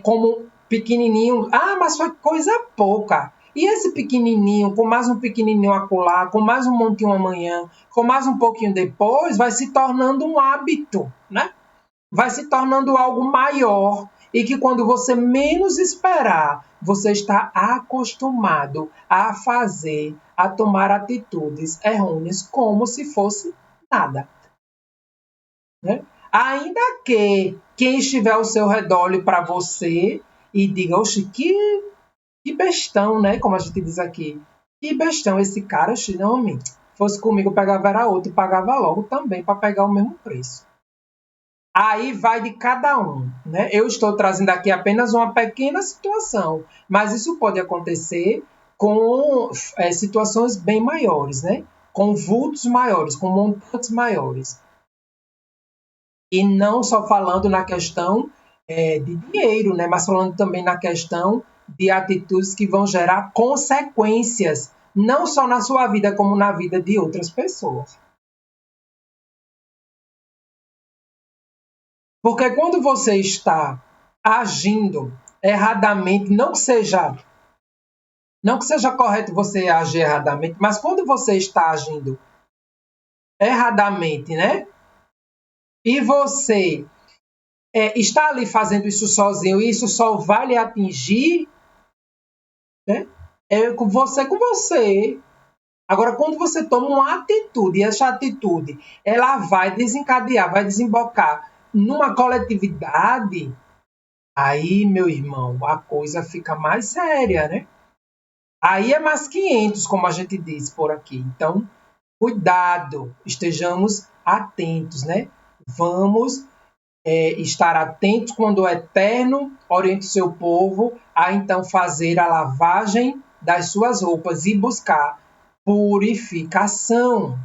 como pequenininho. Ah, mas foi coisa pouca. E esse pequenininho, com mais um pequenininho acolá, com mais um montinho amanhã, com mais um pouquinho depois, vai se tornando um hábito, né? Vai se tornando algo maior e que quando você menos esperar, você está acostumado a fazer, a tomar atitudes errôneas como se fosse nada. Né? Ainda que quem estiver ao seu redor olhe para você e diga, oxe, que bestão, né? Como a gente diz aqui. Que bestão esse cara, oxe, não, homem. Fosse comigo, eu pegava era outro e pagava logo também para pegar o mesmo preço. Aí vai de cada um, né? Eu estou trazendo aqui apenas uma pequena situação, mas isso pode acontecer com situações bem maiores, né? Com vultos maiores, com montantes maiores. E não só falando na questão de dinheiro, né? Mas falando também na questão de atitudes que vão gerar consequências, não só na sua vida, como na vida de outras pessoas. Porque quando você está agindo erradamente, não que seja correto você agir erradamente, mas quando você está agindo erradamente, né? E você está ali fazendo isso sozinho e isso só vai lhe atingir, né? É com você. Agora, quando você toma uma atitude, e essa atitude ela vai desencadear, vai desembocar numa coletividade, aí, meu irmão, a coisa fica mais séria, né? Aí é mais 500, como a gente diz por aqui. Então, cuidado, estejamos atentos, né? Vamos estar atentos quando o Eterno orienta o seu povo a então fazer a lavagem das suas roupas e buscar purificação.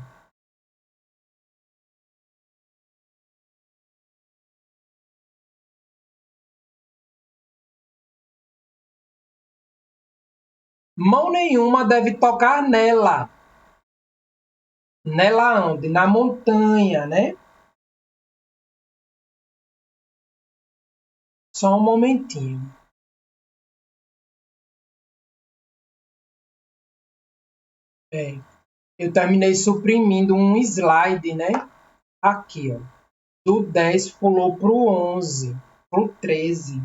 Mão nenhuma deve tocar nela. Nela onde? Na montanha, né? Só um momentinho. Eu terminei suprimindo um slide, né? Aqui, ó. Do 10 pulou para o 11, para o 13.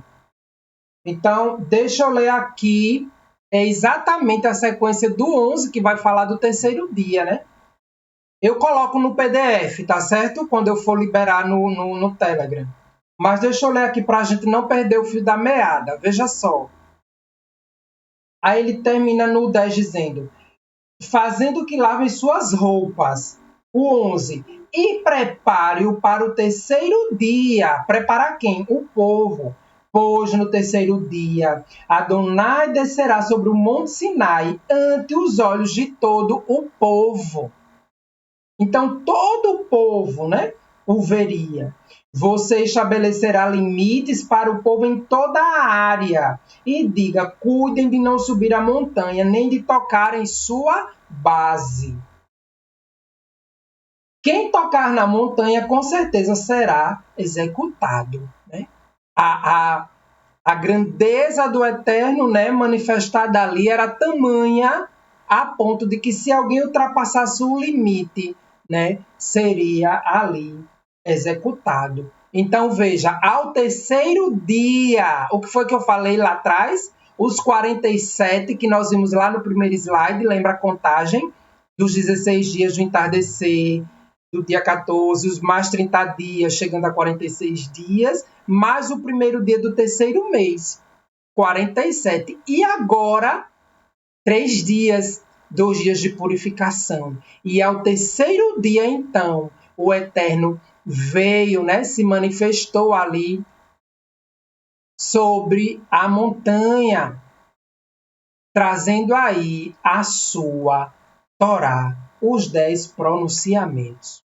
Então, deixa eu ler aqui. É exatamente a sequência do 11 que vai falar do terceiro dia, né? Eu coloco no PDF, tá certo? Quando eu for liberar no Telegram. Mas deixa eu ler aqui para a gente não perder o fio da meada. Veja só. Aí ele termina no 10 dizendo: fazendo que lavem suas roupas. O 11. E prepare-o para o terceiro dia. Preparar quem? O povo. Pois no terceiro dia Adonai descerá sobre o monte Sinai ante os olhos de todo o povo. Então, todo o povo, né, o veria. Você estabelecerá limites para o povo em toda a área. E diga, cuidem de não subir a montanha, nem de tocar em sua base. Quem tocar na montanha, com certeza, será executado. Né? A grandeza do Eterno, né, manifestada ali era tamanha a ponto de que se alguém ultrapassasse o limite, né, seria ali executado. Então, veja, ao terceiro dia, o que foi que eu falei lá atrás? Os 47 que nós vimos lá no primeiro slide, lembra a contagem dos 16 dias do entardecer, do dia 14, os mais 30 dias, chegando a 46 dias, mais o primeiro dia do terceiro mês, 47. E agora, 3 dias, 2 dias de purificação. E ao terceiro dia, então, o Eterno veio, né, se manifestou ali sobre a montanha, trazendo aí a sua Torá, os 10 pronunciamentos.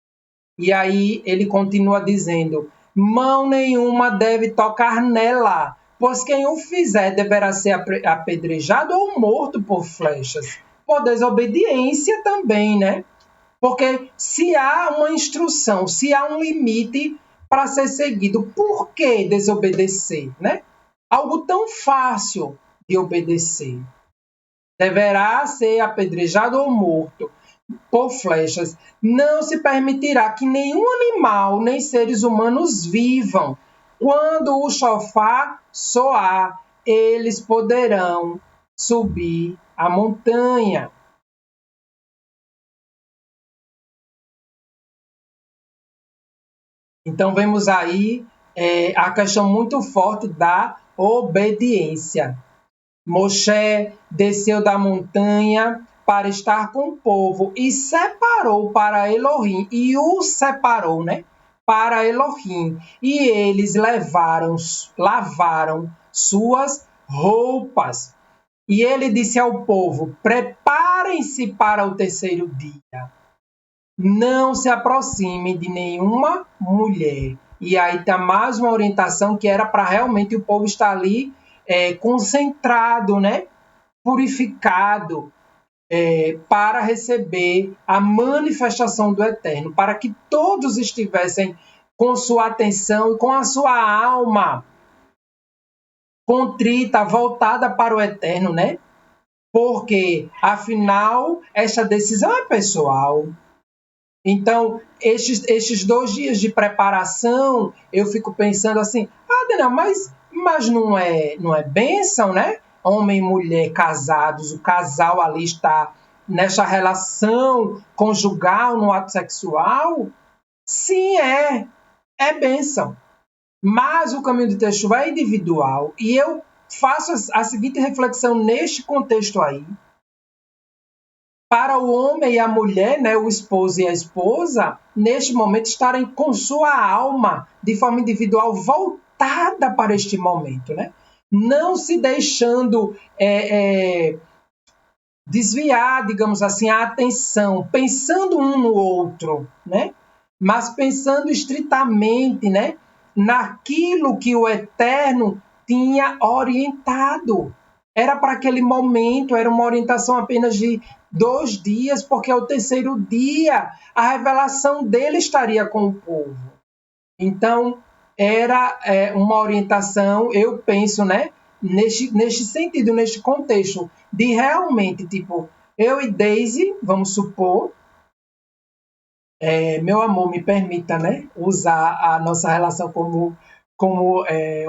E aí ele continua dizendo: mão nenhuma deve tocar nela, pois quem o fizer deverá ser apedrejado ou morto por flechas. Por desobediência também, né? Porque se há uma instrução, se há um limite para ser seguido, por que desobedecer, né? Algo tão fácil de obedecer. Deverá ser apedrejado ou morto por flechas. Não se permitirá que nenhum animal, nem seres humanos vivam. Quando o chofar soar, eles poderão subir a montanha. Então, vemos aí a questão muito forte da obediência. Moshe desceu da montanha para estar com o povo e separou para Elohim, e o separou, né? Para Elohim. E eles lavaram suas roupas. E ele disse ao povo: preparem-se para o terceiro dia. Não se aproxime de nenhuma mulher. E aí está mais uma orientação que era para realmente o povo estar ali concentrado, né? Purificado, para receber a manifestação do Eterno, para que todos estivessem com sua atenção e com a sua alma contrita, voltada para o Eterno, né? Porque, afinal, esta decisão é pessoal. Então, estes 2 dias de preparação, eu fico pensando assim, Daniel, mas não é bênção, né? Homem e mulher casados, o casal ali está nessa relação conjugal, no ato sexual? Sim, é bênção. Mas o caminho de Teshuvah é individual. E eu faço a seguinte reflexão neste contexto aí. Para o homem e a mulher, né, o esposo e a esposa, neste momento estarem com sua alma de forma individual voltada para este momento, né? Não se deixando desviar, digamos assim, a atenção, pensando um no outro, né? Mas pensando estritamente, né, naquilo que o Eterno tinha orientado. Era para aquele momento, era uma orientação apenas de 2 dias, porque ao terceiro dia a revelação dele estaria com o povo. Então, era uma orientação, eu penso, né, neste sentido, neste contexto, de realmente, tipo, eu e Daisy, vamos supor, meu amor, me permita, né, usar a nossa relação como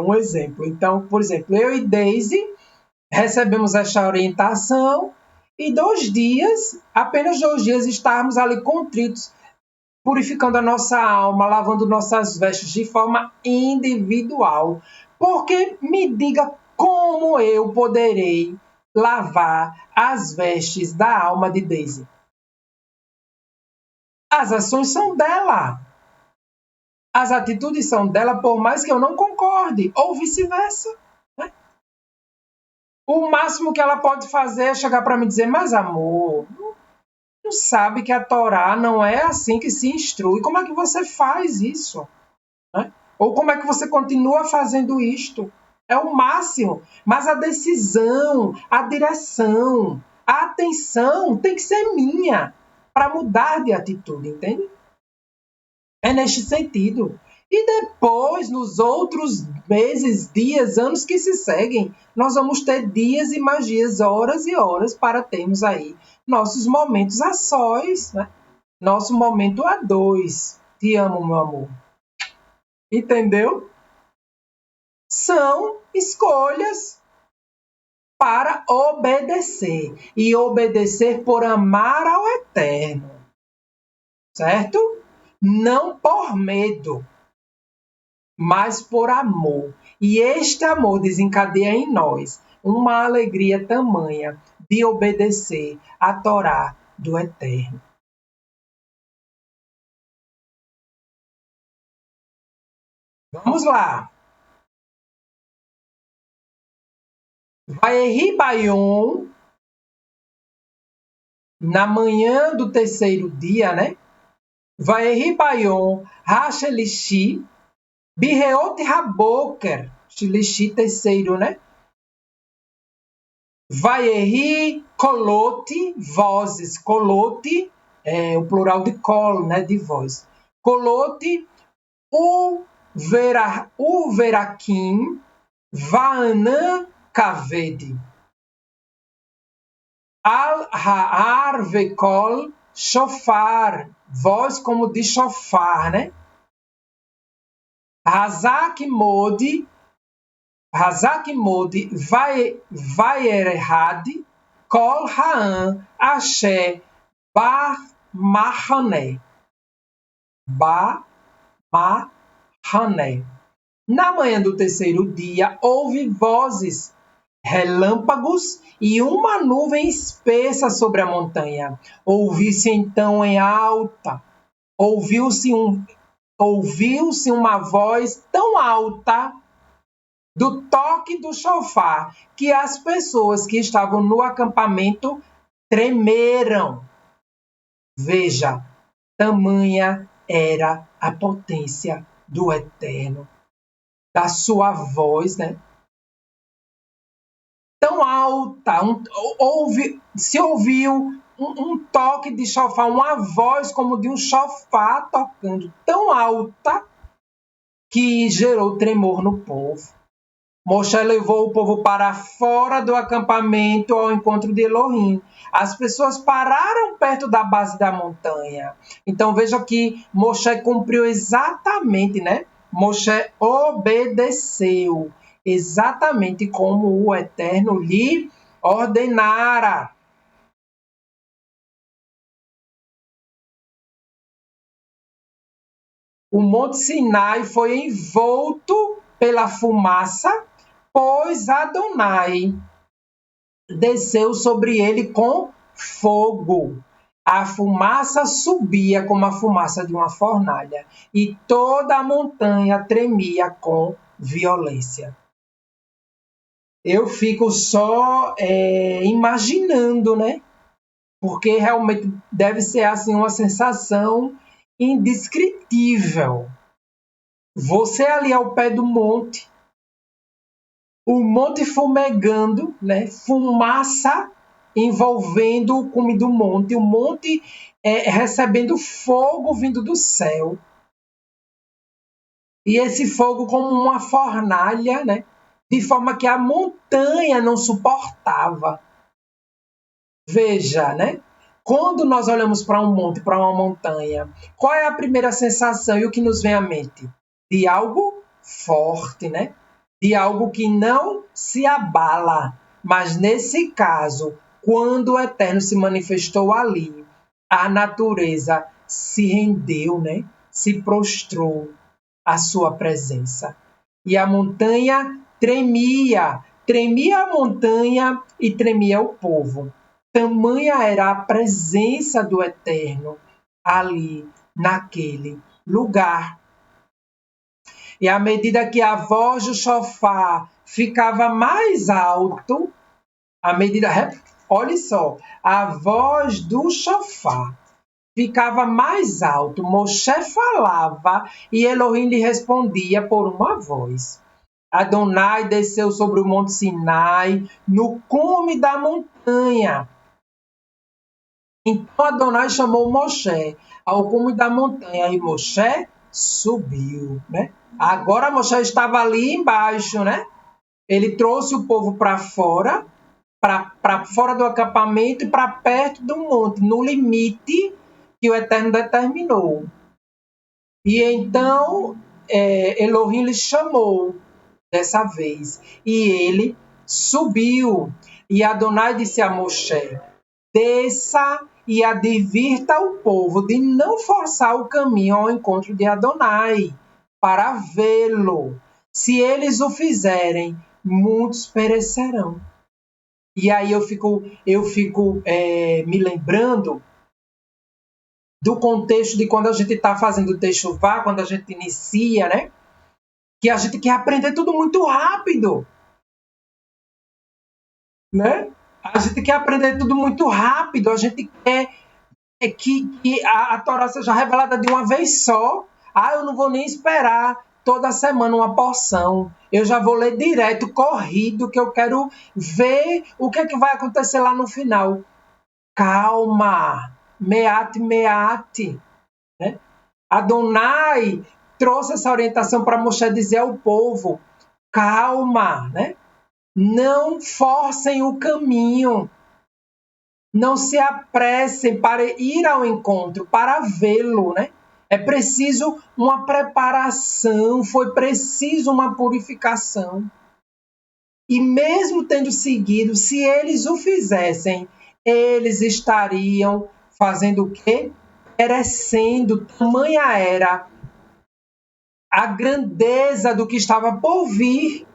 um exemplo. Então, por exemplo, eu e Daisy recebemos esta orientação e 2 dias, apenas 2 dias, estarmos ali contritos, purificando a nossa alma, lavando nossas vestes de forma individual. Porque me diga como eu poderei lavar as vestes da alma de Daisy. As ações são dela. As atitudes são dela, por mais que eu não concorde, ou vice-versa. Né? O máximo que ela pode fazer é chegar para me dizer, mas amor, não sabe que a Torá não é assim que se instrui. Como é que você faz isso? Né? Ou como é que você continua fazendo isto? É o máximo. Mas a decisão, a direção, a atenção tem que ser minha para mudar de atitude, entende? É neste sentido. E depois, nos outros meses, dias, anos que se seguem, nós vamos ter dias e mais dias, horas e horas para termos aí nossos momentos a sós, né? Nosso momento a dois. Te amo, meu amor. Entendeu? São escolhas para obedecer. E obedecer por amar ao Eterno. Certo? Não por medo, mas por amor. E este amor desencadeia em nós uma alegria tamanha de obedecer à Torá do Eterno. Vamos lá. Vai Baion, na manhã do terceiro dia, né? Vai Baion, Rachelishi, Birreot Raboker, Shilishi terceiro, né? Vaierri, colote, vozes. Colote é o plural de colo, né? De voz. Colote, o veraquim, vaanã cavede. Al haar vekol, chofar. Voz como de chofar, né? Hazak modi, vaierhad, kol haan, axé, bar mahané. Ba-ma-hané. Na manhã do terceiro dia, houve vozes, relâmpagos e uma nuvem espessa sobre a montanha. Ouviu-se então em alta, ouviu-se uma voz tão alta do toque do chofar que as pessoas que estavam no acampamento tremeram. Veja, tamanha era a potência do Eterno, da sua voz, né? Tão alta, se ouviu um toque de chofar, uma voz como de um chofar tocando, tão alta que gerou tremor no povo. Moshe levou o povo para fora do acampamento ao encontro de Elohim. As pessoas pararam perto da base da montanha. Então veja que Moshe cumpriu exatamente, né? Moshe obedeceu exatamente como o Eterno lhe ordenara. O Monte Sinai foi envolto pela fumaça, pois Adonai desceu sobre ele com fogo. A fumaça subia como a fumaça de uma fornalha, e toda a montanha tremia com violência. Eu fico só imaginando, né? porque realmente deve ser assim uma sensação indescritível. Você ali ao pé do monte, o monte fumegando, né? Fumaça envolvendo o cume do monte, o monte recebendo fogo vindo do céu. E esse fogo como uma fornalha, né? De forma que a montanha não suportava. Veja, né? Quando nós olhamos para um monte, para uma montanha, qual é a primeira sensação e o que nos vem à mente? De algo forte, né? De algo que não se abala. Mas nesse caso, quando o Eterno se manifestou ali, a natureza se rendeu, né? Se prostrou à sua presença. E a montanha tremia, tremia a montanha e tremia o povo. Tamanha era a presença do Eterno ali, naquele lugar. E à medida que a voz do chofar ficava mais alto, olhe só, a voz do chofar ficava mais alto, Moshe falava e Elohim lhe respondia por uma voz. Adonai desceu sobre o monte Sinai, no cume da montanha. Então Adonai chamou Moshe ao cume da montanha e Moshe subiu, né? Agora Moshe estava ali embaixo, né? Ele trouxe o povo para fora do acampamento e para perto do monte, no limite que o Eterno determinou. E então Elohim lhe chamou dessa vez. E ele subiu. E Adonai disse a Moshe: desça e advirta o povo de não forçar o caminho ao encontro de Adonai, para vê-lo. Se eles o fizerem, muitos perecerão. E aí eu fico me lembrando do contexto de quando a gente está fazendo o Techuvá, quando a gente inicia, né? Que a gente quer aprender tudo muito rápido, né? A gente quer aprender tudo muito rápido, a gente quer que a Torá seja revelada de uma vez só. Ah, eu não vou nem esperar toda semana uma porção. Eu já vou ler direto, corrido, que eu quero ver o que é que vai acontecer lá no final. Calma, meate, né? Adonai trouxe essa orientação para Moshe dizer ao povo, calma, né? Não forcem o caminho, não se apressem para ir ao encontro, para vê-lo, né? É preciso uma preparação, foi preciso uma purificação. E mesmo tendo seguido, se eles o fizessem, eles estariam fazendo o quê? Perecendo. Tamanha era a grandeza do que estava por vir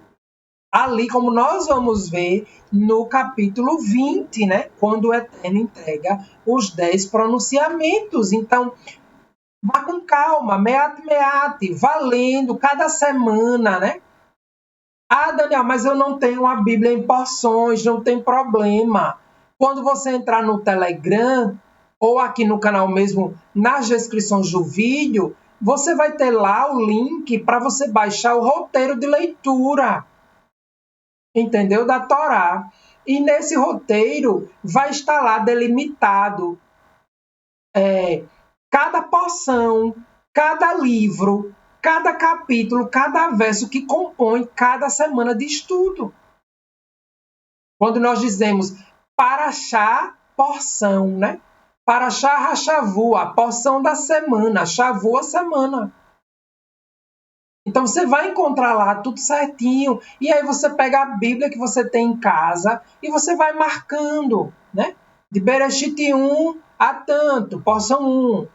ali, como nós vamos ver no capítulo 20, né? Quando o Eterno entrega os 10 pronunciamentos. Então, vá com calma, meate, valendo cada semana, né? Ah, Daniel, mas eu não tenho a Bíblia em porções, não tem problema. Quando você entrar no Telegram ou aqui no canal mesmo, nas descrições do vídeo, você vai ter lá o link para você baixar o roteiro de leitura, entendeu? Da Torá. E nesse roteiro vai estar lá delimitado cada porção, cada livro, cada capítulo, cada verso que compõe cada semana de estudo. Quando nós dizemos Parashá, porção, né? Parashá Hashavu, a porção da semana, Shavu, a semana. Então você vai encontrar lá tudo certinho. E aí você pega a Bíblia que você tem em casa e você vai marcando, né? De Bereshit 1 a tanto, porção 1.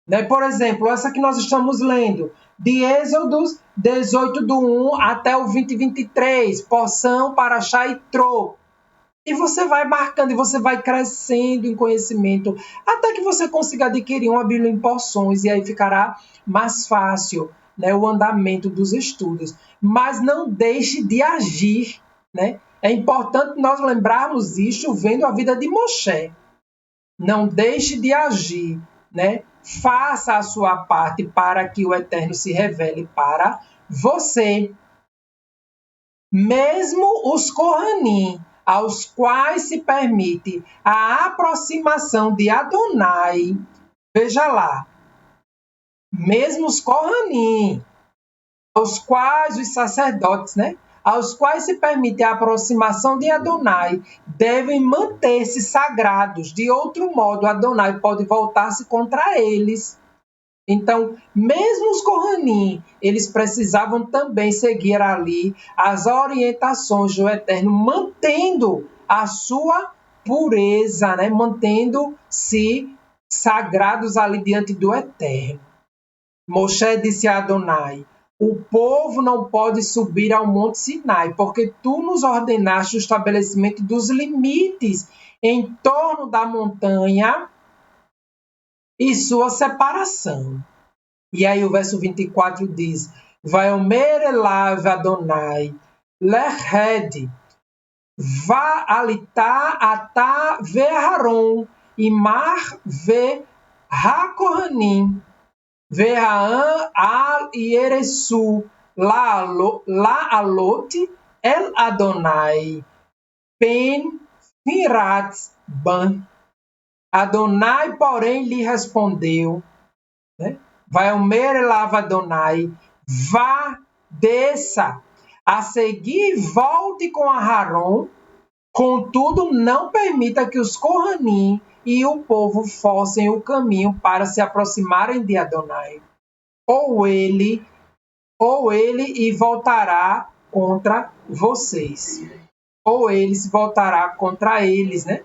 Né? Por exemplo, essa que nós estamos lendo, de Êxodos 18 do 1 até o 20:23, porção Parashá e Trô. E você vai marcando e você vai crescendo em conhecimento até que você consiga adquirir uma Bíblia em porções e aí ficará mais fácil, né, o andamento dos estudos. Mas não deixe de agir, né? É importante nós lembrarmos isso vendo a vida de Moshe. não deixe de agir, né? Faça a sua parte para que o Eterno se revele para você. Mesmo os Kohanim, aos quais se permite a aproximação de Adonai, veja lá, mesmo os Kohanim, aos quais os sacerdotes, né? Aos quais se permite a aproximação de Adonai, devem manter-se sagrados. De outro modo, Adonai pode voltar-se contra eles. Então, mesmo os Kohanim, eles precisavam também seguir ali as orientações do Eterno, mantendo a sua pureza, né? Mantendo-se sagrados ali diante do Eterno. Moshe disse a Adonai: o povo não pode subir ao Monte Sinai, porque tu nos ordenaste o estabelecimento dos limites em torno da montanha e sua separação. E aí o verso 24 diz: Vaiomer elav Adonai, lehed, va alitá atá ve Aharon, imar ve ha-kohanim, ve ha'an al yeresu, la alot el Adonai, pen firat ban. Adonai, porém, lhe respondeu, né? Vai o Merelav Adonai, vá, desça, a seguir volte com Aharon, contudo não permita que os Kohanim e o povo forcem o caminho para se aproximarem de Adonai. Ou ele e voltará contra vocês. Ou ele se voltará contra eles, né?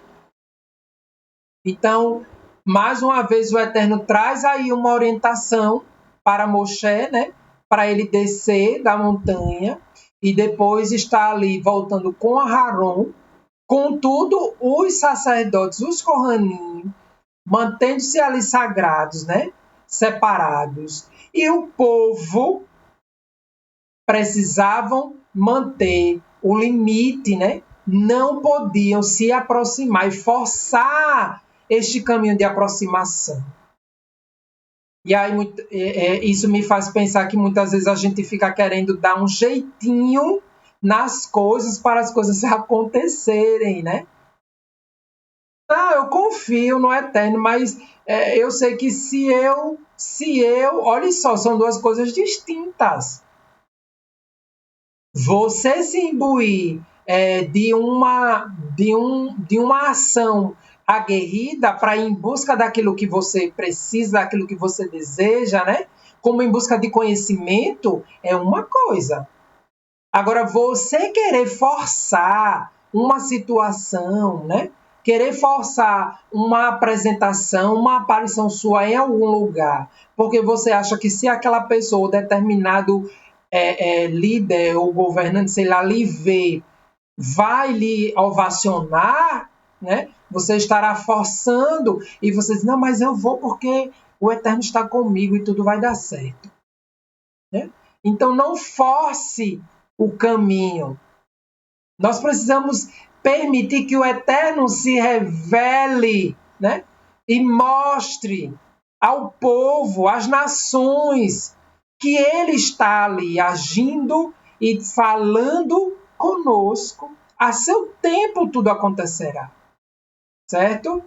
Então, mais uma vez, o Eterno traz aí uma orientação para Moshe, né? Para ele descer da montanha e depois estar ali voltando com Aharon. Contudo, os sacerdotes, os Kohanim, mantendo-se ali sagrados, né? Separados. E o povo precisavam manter o limite, né? Não podiam se aproximar e forçar este caminho de aproximação. E aí isso me faz pensar que muitas vezes a gente fica querendo dar um jeitinho nas coisas para as coisas acontecerem, né? Não, eu confio no Eterno, mas eu sei que se eu, olha só, são duas coisas distintas. Você se imbuir de uma ação aguerrida para ir em busca daquilo que você precisa, daquilo que você deseja, né? Como em busca de conhecimento, é uma coisa. Agora, você querer forçar uma situação, né? Querer forçar uma apresentação, uma aparição sua em algum lugar, porque você acha que se aquela pessoa, determinado líder ou governante, sei lá, lhe vê, vai lhe ovacionar, né? Você estará forçando e você diz, não, mas eu vou porque o Eterno está comigo e tudo vai dar certo. Né? Então, não force o caminho. Nós precisamos permitir que o Eterno se revele, né? E mostre ao povo, às nações, que ele está ali agindo e falando conosco. A seu tempo tudo acontecerá. Certo?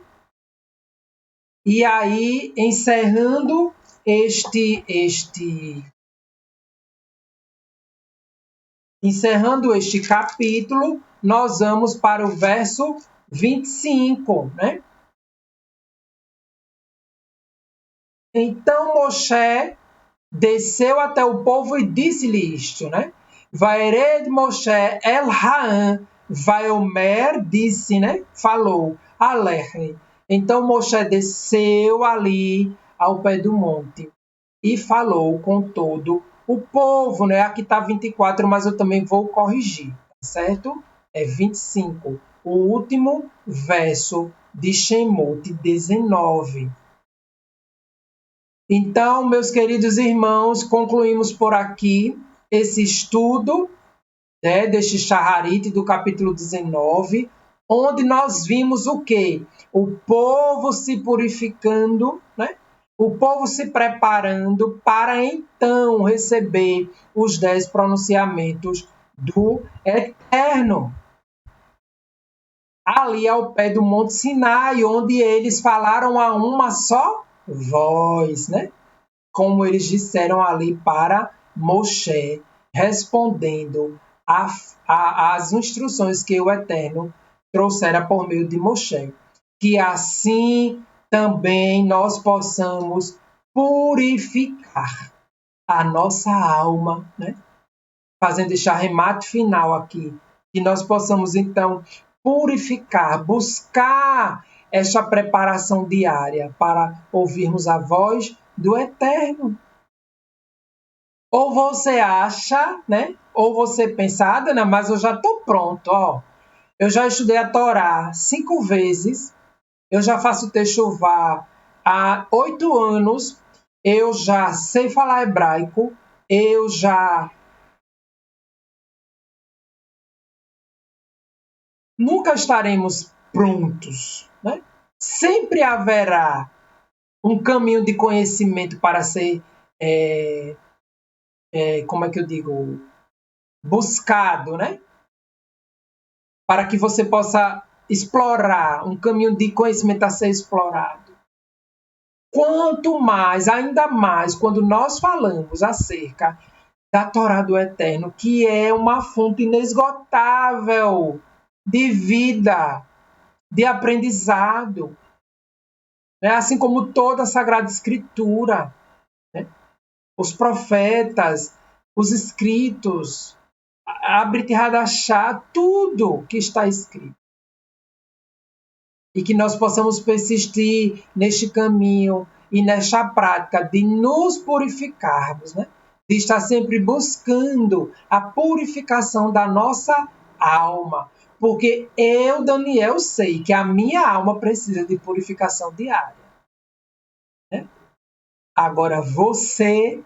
E aí, encerrando este capítulo, nós vamos para o verso 25, né? Então Moshe desceu até o povo e disse-lhe isto, né? Vaered Moshe el Haan, Vaiomer disse, né? Falou, Alechem. Então Moshe desceu ali ao pé do monte e falou com todo o povo, né? Aqui está 24, mas eu também vou corrigir, certo? É 25, o último verso de Shemot 19. Então, meus queridos irmãos, concluímos por aqui esse estudo, né, deste Shaharit do capítulo 19. onde nós vimos o quê? O povo se purificando, né? O povo se preparando para então receber os 10 pronunciamentos do Eterno. Ali ao pé do Monte Sinai, onde eles falaram a uma só voz, né? Como eles disseram ali para Moshe, respondendo às instruções que o Eterno trouxera por meio de Moshe. Que assim também nós possamos purificar a nossa alma, né? Fazendo este arremate final aqui, que nós possamos então purificar, buscar esta preparação diária para ouvirmos a voz do Eterno. Ou você acha, né? Ou você pensa, Dana, mas eu já estou pronto, ó. Eu já estudei a Torá 5 vezes, eu já faço techuvá há 8 anos, eu já sei falar hebraico, eu já... Nunca estaremos prontos, né? Sempre haverá um caminho de conhecimento para ser, como é que eu digo, buscado, né? Para que você possa explorar, um caminho de conhecimento a ser explorado. Quanto mais, ainda mais, quando nós falamos acerca da Torá do Eterno, que é uma fonte inesgotável de vida, de aprendizado, né? Assim como toda a Sagrada Escritura, né? Os profetas, os escritos, a Brit Hadashah, tudo que está escrito. E que nós possamos persistir neste caminho e nesta prática de nos purificarmos, né? De estar sempre buscando a purificação da nossa alma. Porque eu, Daniel, sei que a minha alma precisa de purificação diária. Né? Agora você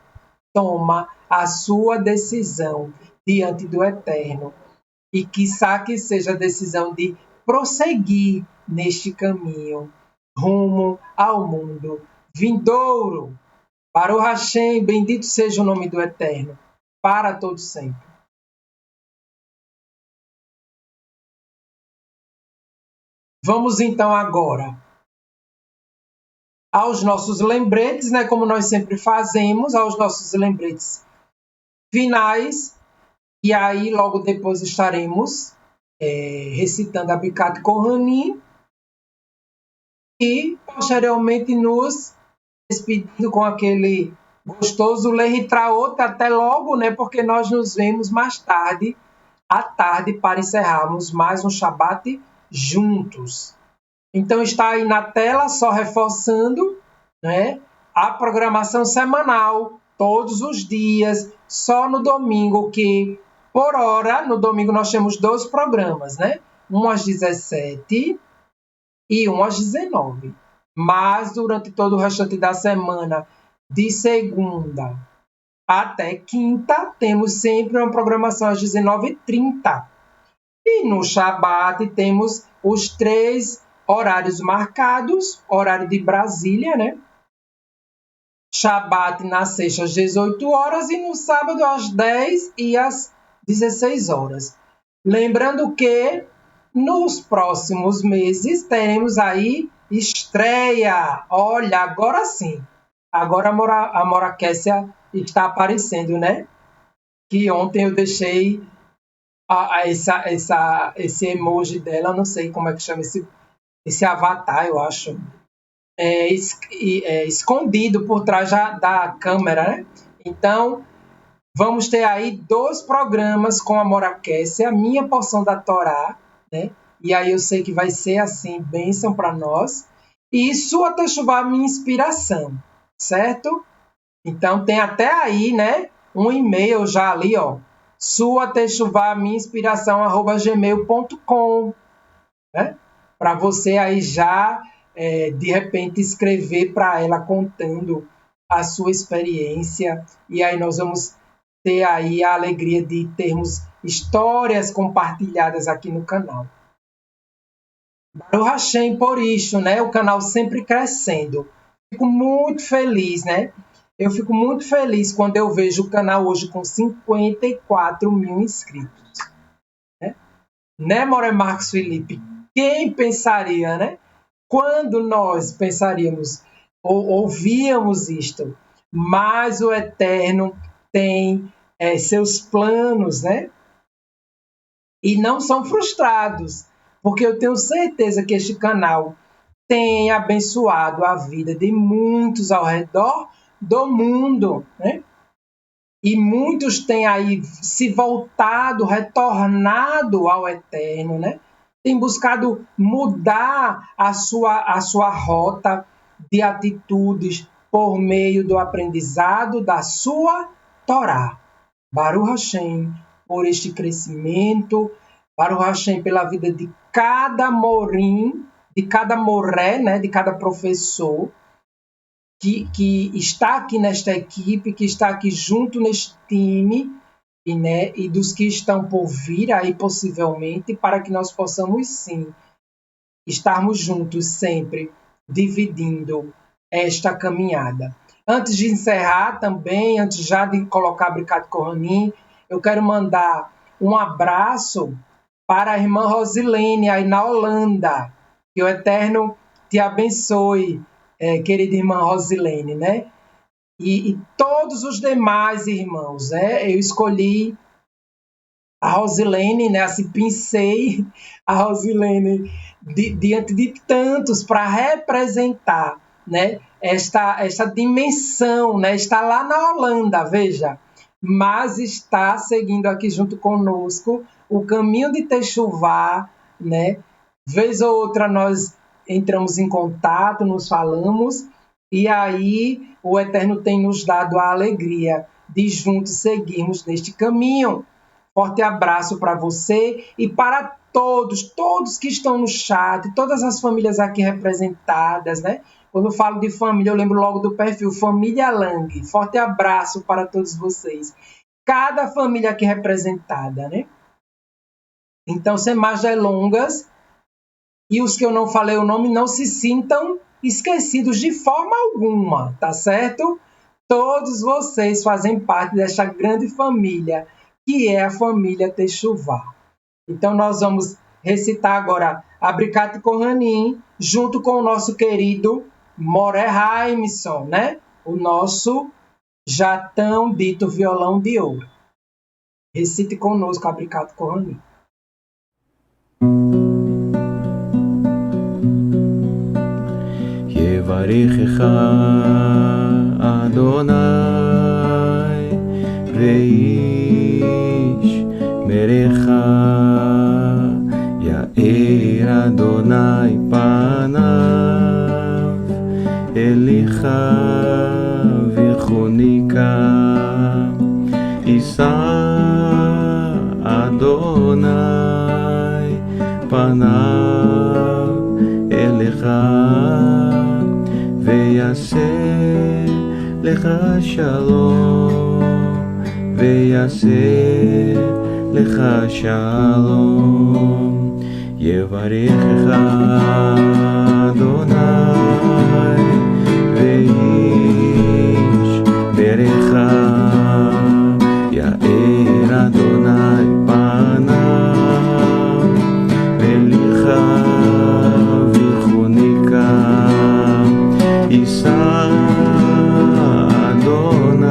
toma a sua decisão diante do Eterno. E quiçá que seja a decisão de prosseguir neste caminho rumo ao mundo vindouro. Baruch Hashem, bendito seja o nome do Eterno, para todo sempre. Vamos então agora aos nossos lembretes, né, como nós sempre fazemos, aos nossos lembretes finais, e aí logo depois estaremos recitando a Birkat Kohanim e posteriormente nos despedindo com aquele gostoso Lehitraot, até logo, né, porque nós nos vemos mais tarde, à tarde, para encerrarmos mais um Shabat juntos. Então está aí na tela, só reforçando, né, a programação semanal, todos os dias, só no domingo, que por hora, no domingo nós temos 2 programas, né? Um às 17 e um às 19. Mas durante todo o restante da semana, de segunda até quinta, temos sempre uma programação às 19h30. E no Shabat temos os 3 horários marcados, horário de Brasília, né? Shabat na sexta às 18 horas e no sábado às 10 e às 16 horas. Lembrando que nos próximos meses teremos aí estreia. Olha, agora sim. Agora a Mora Kessia está aparecendo, né? Que ontem eu deixei esse emoji dela, não sei como é que chama esse avatar, eu acho, escondido por trás da câmera, né? Então, vamos ter aí 2 programas com a Mora Kessia, a minha porção da Torá, né? E aí eu sei que vai ser assim, bênção para nós. E sua Techuvá, minha inspiração, certo? Então tem até aí, né, um e-mail já ali, ó, sua Techuvá, minha inspiração, @gmail.com, né? Para você aí já, de repente, escrever para ela contando a sua experiência. E aí nós vamos ter aí a alegria de termos histórias compartilhadas aqui no canal. Baruch Hashem por isso, né? O canal sempre crescendo. Fico muito feliz, né? Eu fico muito feliz quando eu vejo o canal hoje com 54 mil inscritos. Né, More Marcos Felipe? Quem pensaria, né? Quando nós pensaríamos ou ouvíamos isto? Mas o Eterno tem seus planos, né? E não são frustrados, porque eu tenho certeza que este canal tem abençoado a vida de muitos ao redor do mundo, né? E muitos têm aí se voltado, retornado ao Eterno, né? Tem buscado mudar a sua rota de atitudes por meio do aprendizado da sua Torá. Baruch Hashem por este crescimento, Baruch Hashem pela vida de cada morim, de cada moré, né? De cada professor, que está aqui nesta equipe, que está aqui junto neste time, e dos que estão por vir aí possivelmente, para que nós possamos sim estarmos juntos sempre, dividindo esta caminhada. Antes de encerrar também, antes já de colocar Birkat Kohanim, eu quero mandar um abraço para a irmã Rosilene, aí na Holanda. Que o Eterno te abençoe, querida irmã Rosilene, né? E todos os demais irmãos, né? Eu escolhi a Rosilene, né? Assim, pensei a Rosilene diante de tantos para representar, né? Esta dimensão, né? Está lá na Holanda, veja, mas está seguindo aqui junto conosco o caminho de Techuvá, né? Vez ou outra nós entramos em contato, nos falamos, e aí o Eterno tem nos dado a alegria de juntos seguirmos neste caminho. Forte abraço para você e para todos que estão no chat, todas as famílias aqui representadas, né? Quando eu falo de família, eu lembro logo do perfil Família Lang. Forte abraço para todos vocês. Cada família aqui representada, né? Então, sem mais delongas, e os que eu não falei o nome não se sintam esquecidos de forma alguma, tá certo? Todos vocês fazem parte desta grande família, que é a família Techuvá. Então, nós vamos recitar agora a Birkat Kohanim, junto com o nosso querido More Haimson, né? O nosso já tão dito violão de ouro. Recite conosco a Birkat Kohanim. Yevarechecha Adonai veish merecha Yair Adonai panav Elicha vichunika Isa Adonai panav Elicha ויעשה לך שלום, ויעשה לך שלום, יברכך אדוני, ואיש ברך, יאר אדוני פניו, וליך ויחוניקה, יישא אדוני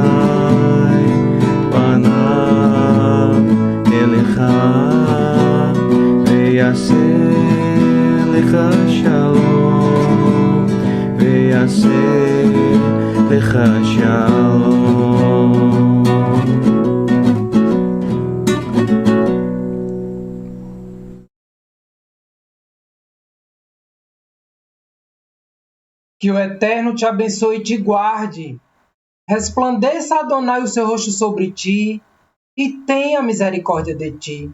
פניו אליך ויעשה לך שלום ויעשה לך שלום. Que o Eterno te abençoe e te guarde. Resplandeça, Adonai, o seu rosto sobre ti e tenha misericórdia de ti.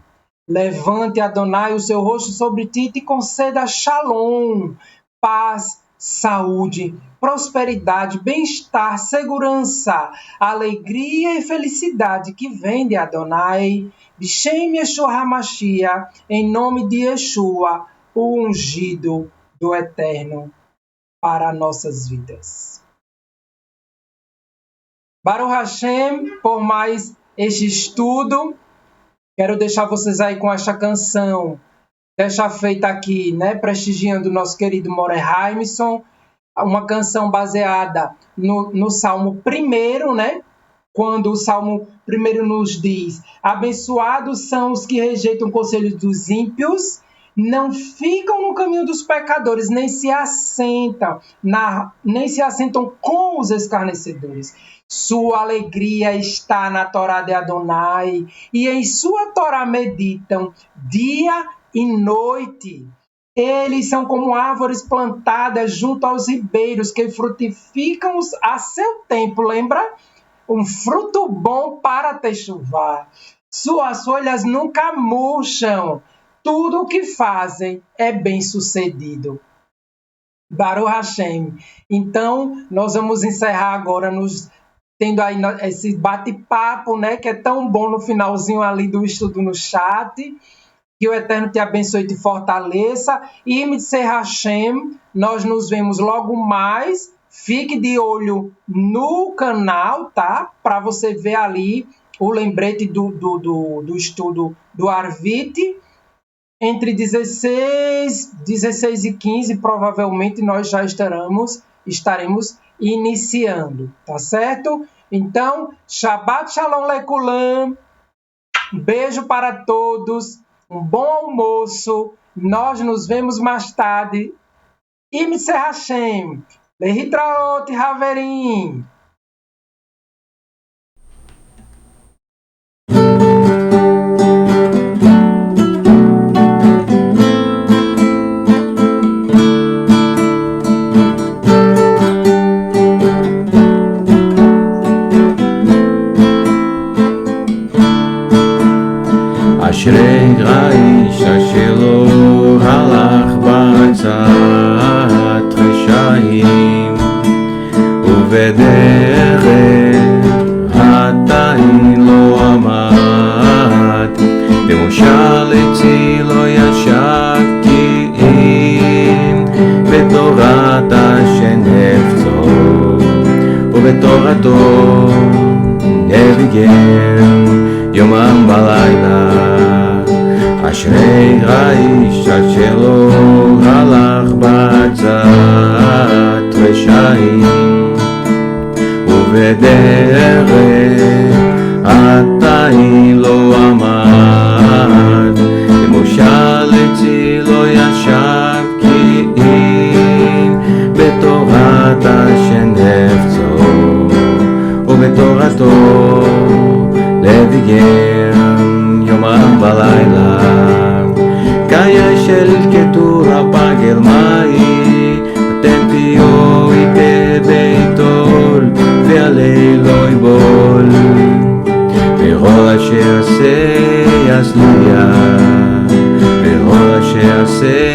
Levante, Adonai, o seu rosto sobre ti e te conceda shalom, paz, saúde, prosperidade, bem-estar, segurança, alegria e felicidade que vem de Adonai. Bishem Yeshua HaMashiach, em nome de Yeshua, o ungido do Eterno para nossas vidas. Baruch Hashem, por mais este estudo, quero deixar vocês aí com esta canção, deixar feita aqui, né, prestigiando o nosso querido More Haimson, uma canção baseada no Salmo 1, né, quando o Salmo 1 nos diz: abençoados são os que rejeitam o conselho dos ímpios, não ficam no caminho dos pecadores, nem se assentam com os escarnecedores. Sua alegria está na Torá de Adonai, e em sua Torá meditam dia e noite. Eles são como árvores plantadas junto aos ribeiros, que frutificam a seu tempo. Lembra? Um fruto bom para techuvá. Suas folhas nunca murcham. Tudo o que fazem é bem sucedido. Baruch Hashem. Então, nós vamos encerrar agora tendo aí esse bate-papo, né, que é tão bom no finalzinho ali do estudo no chat. Que o Eterno te abençoe e te fortaleça. E Mitzvah Hashem, nós nos vemos logo mais. Fique de olho no canal, tá? Para você ver ali o lembrete do estudo do Arvit. Entre 16 e 15, provavelmente, nós já estaremos iniciando, tá certo? Então, Shabbat Shalom Lekulam. Beijo para todos. Um bom almoço. Nós nos vemos mais tarde. E Mitzvah Hashem. Lehitraot, Haverim. אשרי האיש אשר לא הלך בעצת רשעים ובדרך חטאים לא עמד במושב עצי לא ישב כי אם בתורת השם נפצו ובתורתו נביגם יומם ולילה אשרי האיש אשר לא הלך בעצת רשעים ובדרך חטאים לא עמד במושב עצי לא ישב כי אם בתורת השם נפצו ובתורתו לביגם יומם ולילה קיה של כתור הפגל מאי אתם פיוי בביתול ועלי לא יבול וכל אשר עשה יצליח וכל אשר עשה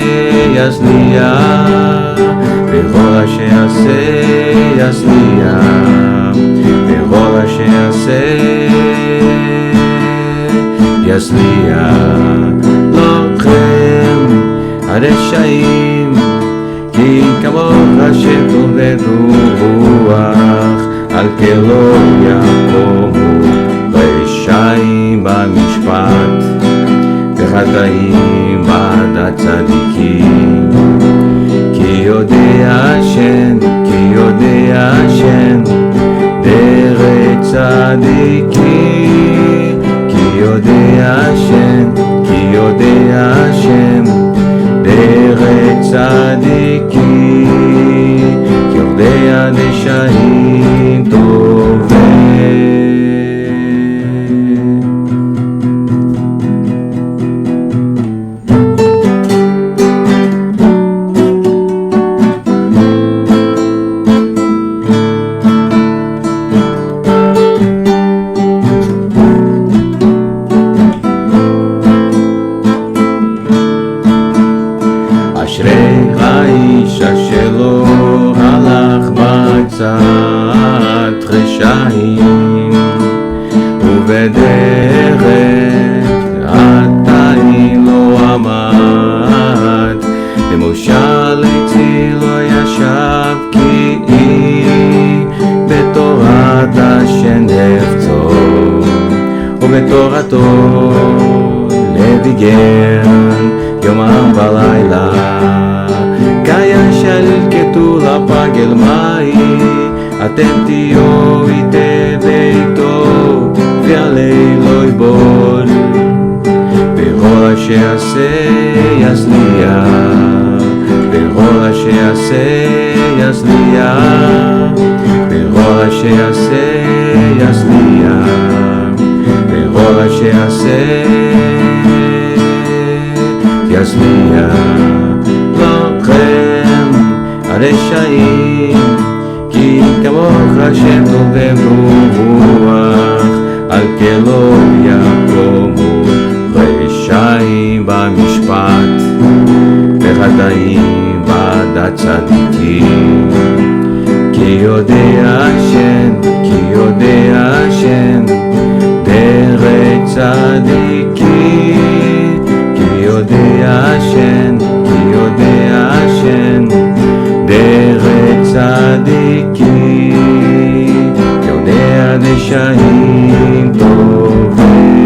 יצליח וכל אשר עשה יצליח וכל אשר עשה יצליח לכם הרשעים כי כמוך השם טוב ורוח על כלא יקומו רשעים במשפט וחטאים בעד הצדיקים כי יודע השם דרך צדיקים יודע השם דרך צדיקים יודע דשאים טובים רשעים ובדרך חטאים לא עמד כן, יומם ולילה, קיה שלקטו לפגל מאי, אתם תהיו איתי ביתו, ועלי לא יבול, וכל אשר יעשה יצליח, וכל אשר יעשה יצליח, וכל אשר יעשה יצליח, וכל אשר יעשה יצליח. לכם הרשעים, כי כמוך השם טוב ורוח, על כן לא יקומו רשעים במשפט, וחטאים בעדת צדיקים. כי יודע השם, כי יודע השם, דרך צדיקים. כי יודע השם, כי יודע השם, דרך צדיקים. כי יודע רשעים טובים.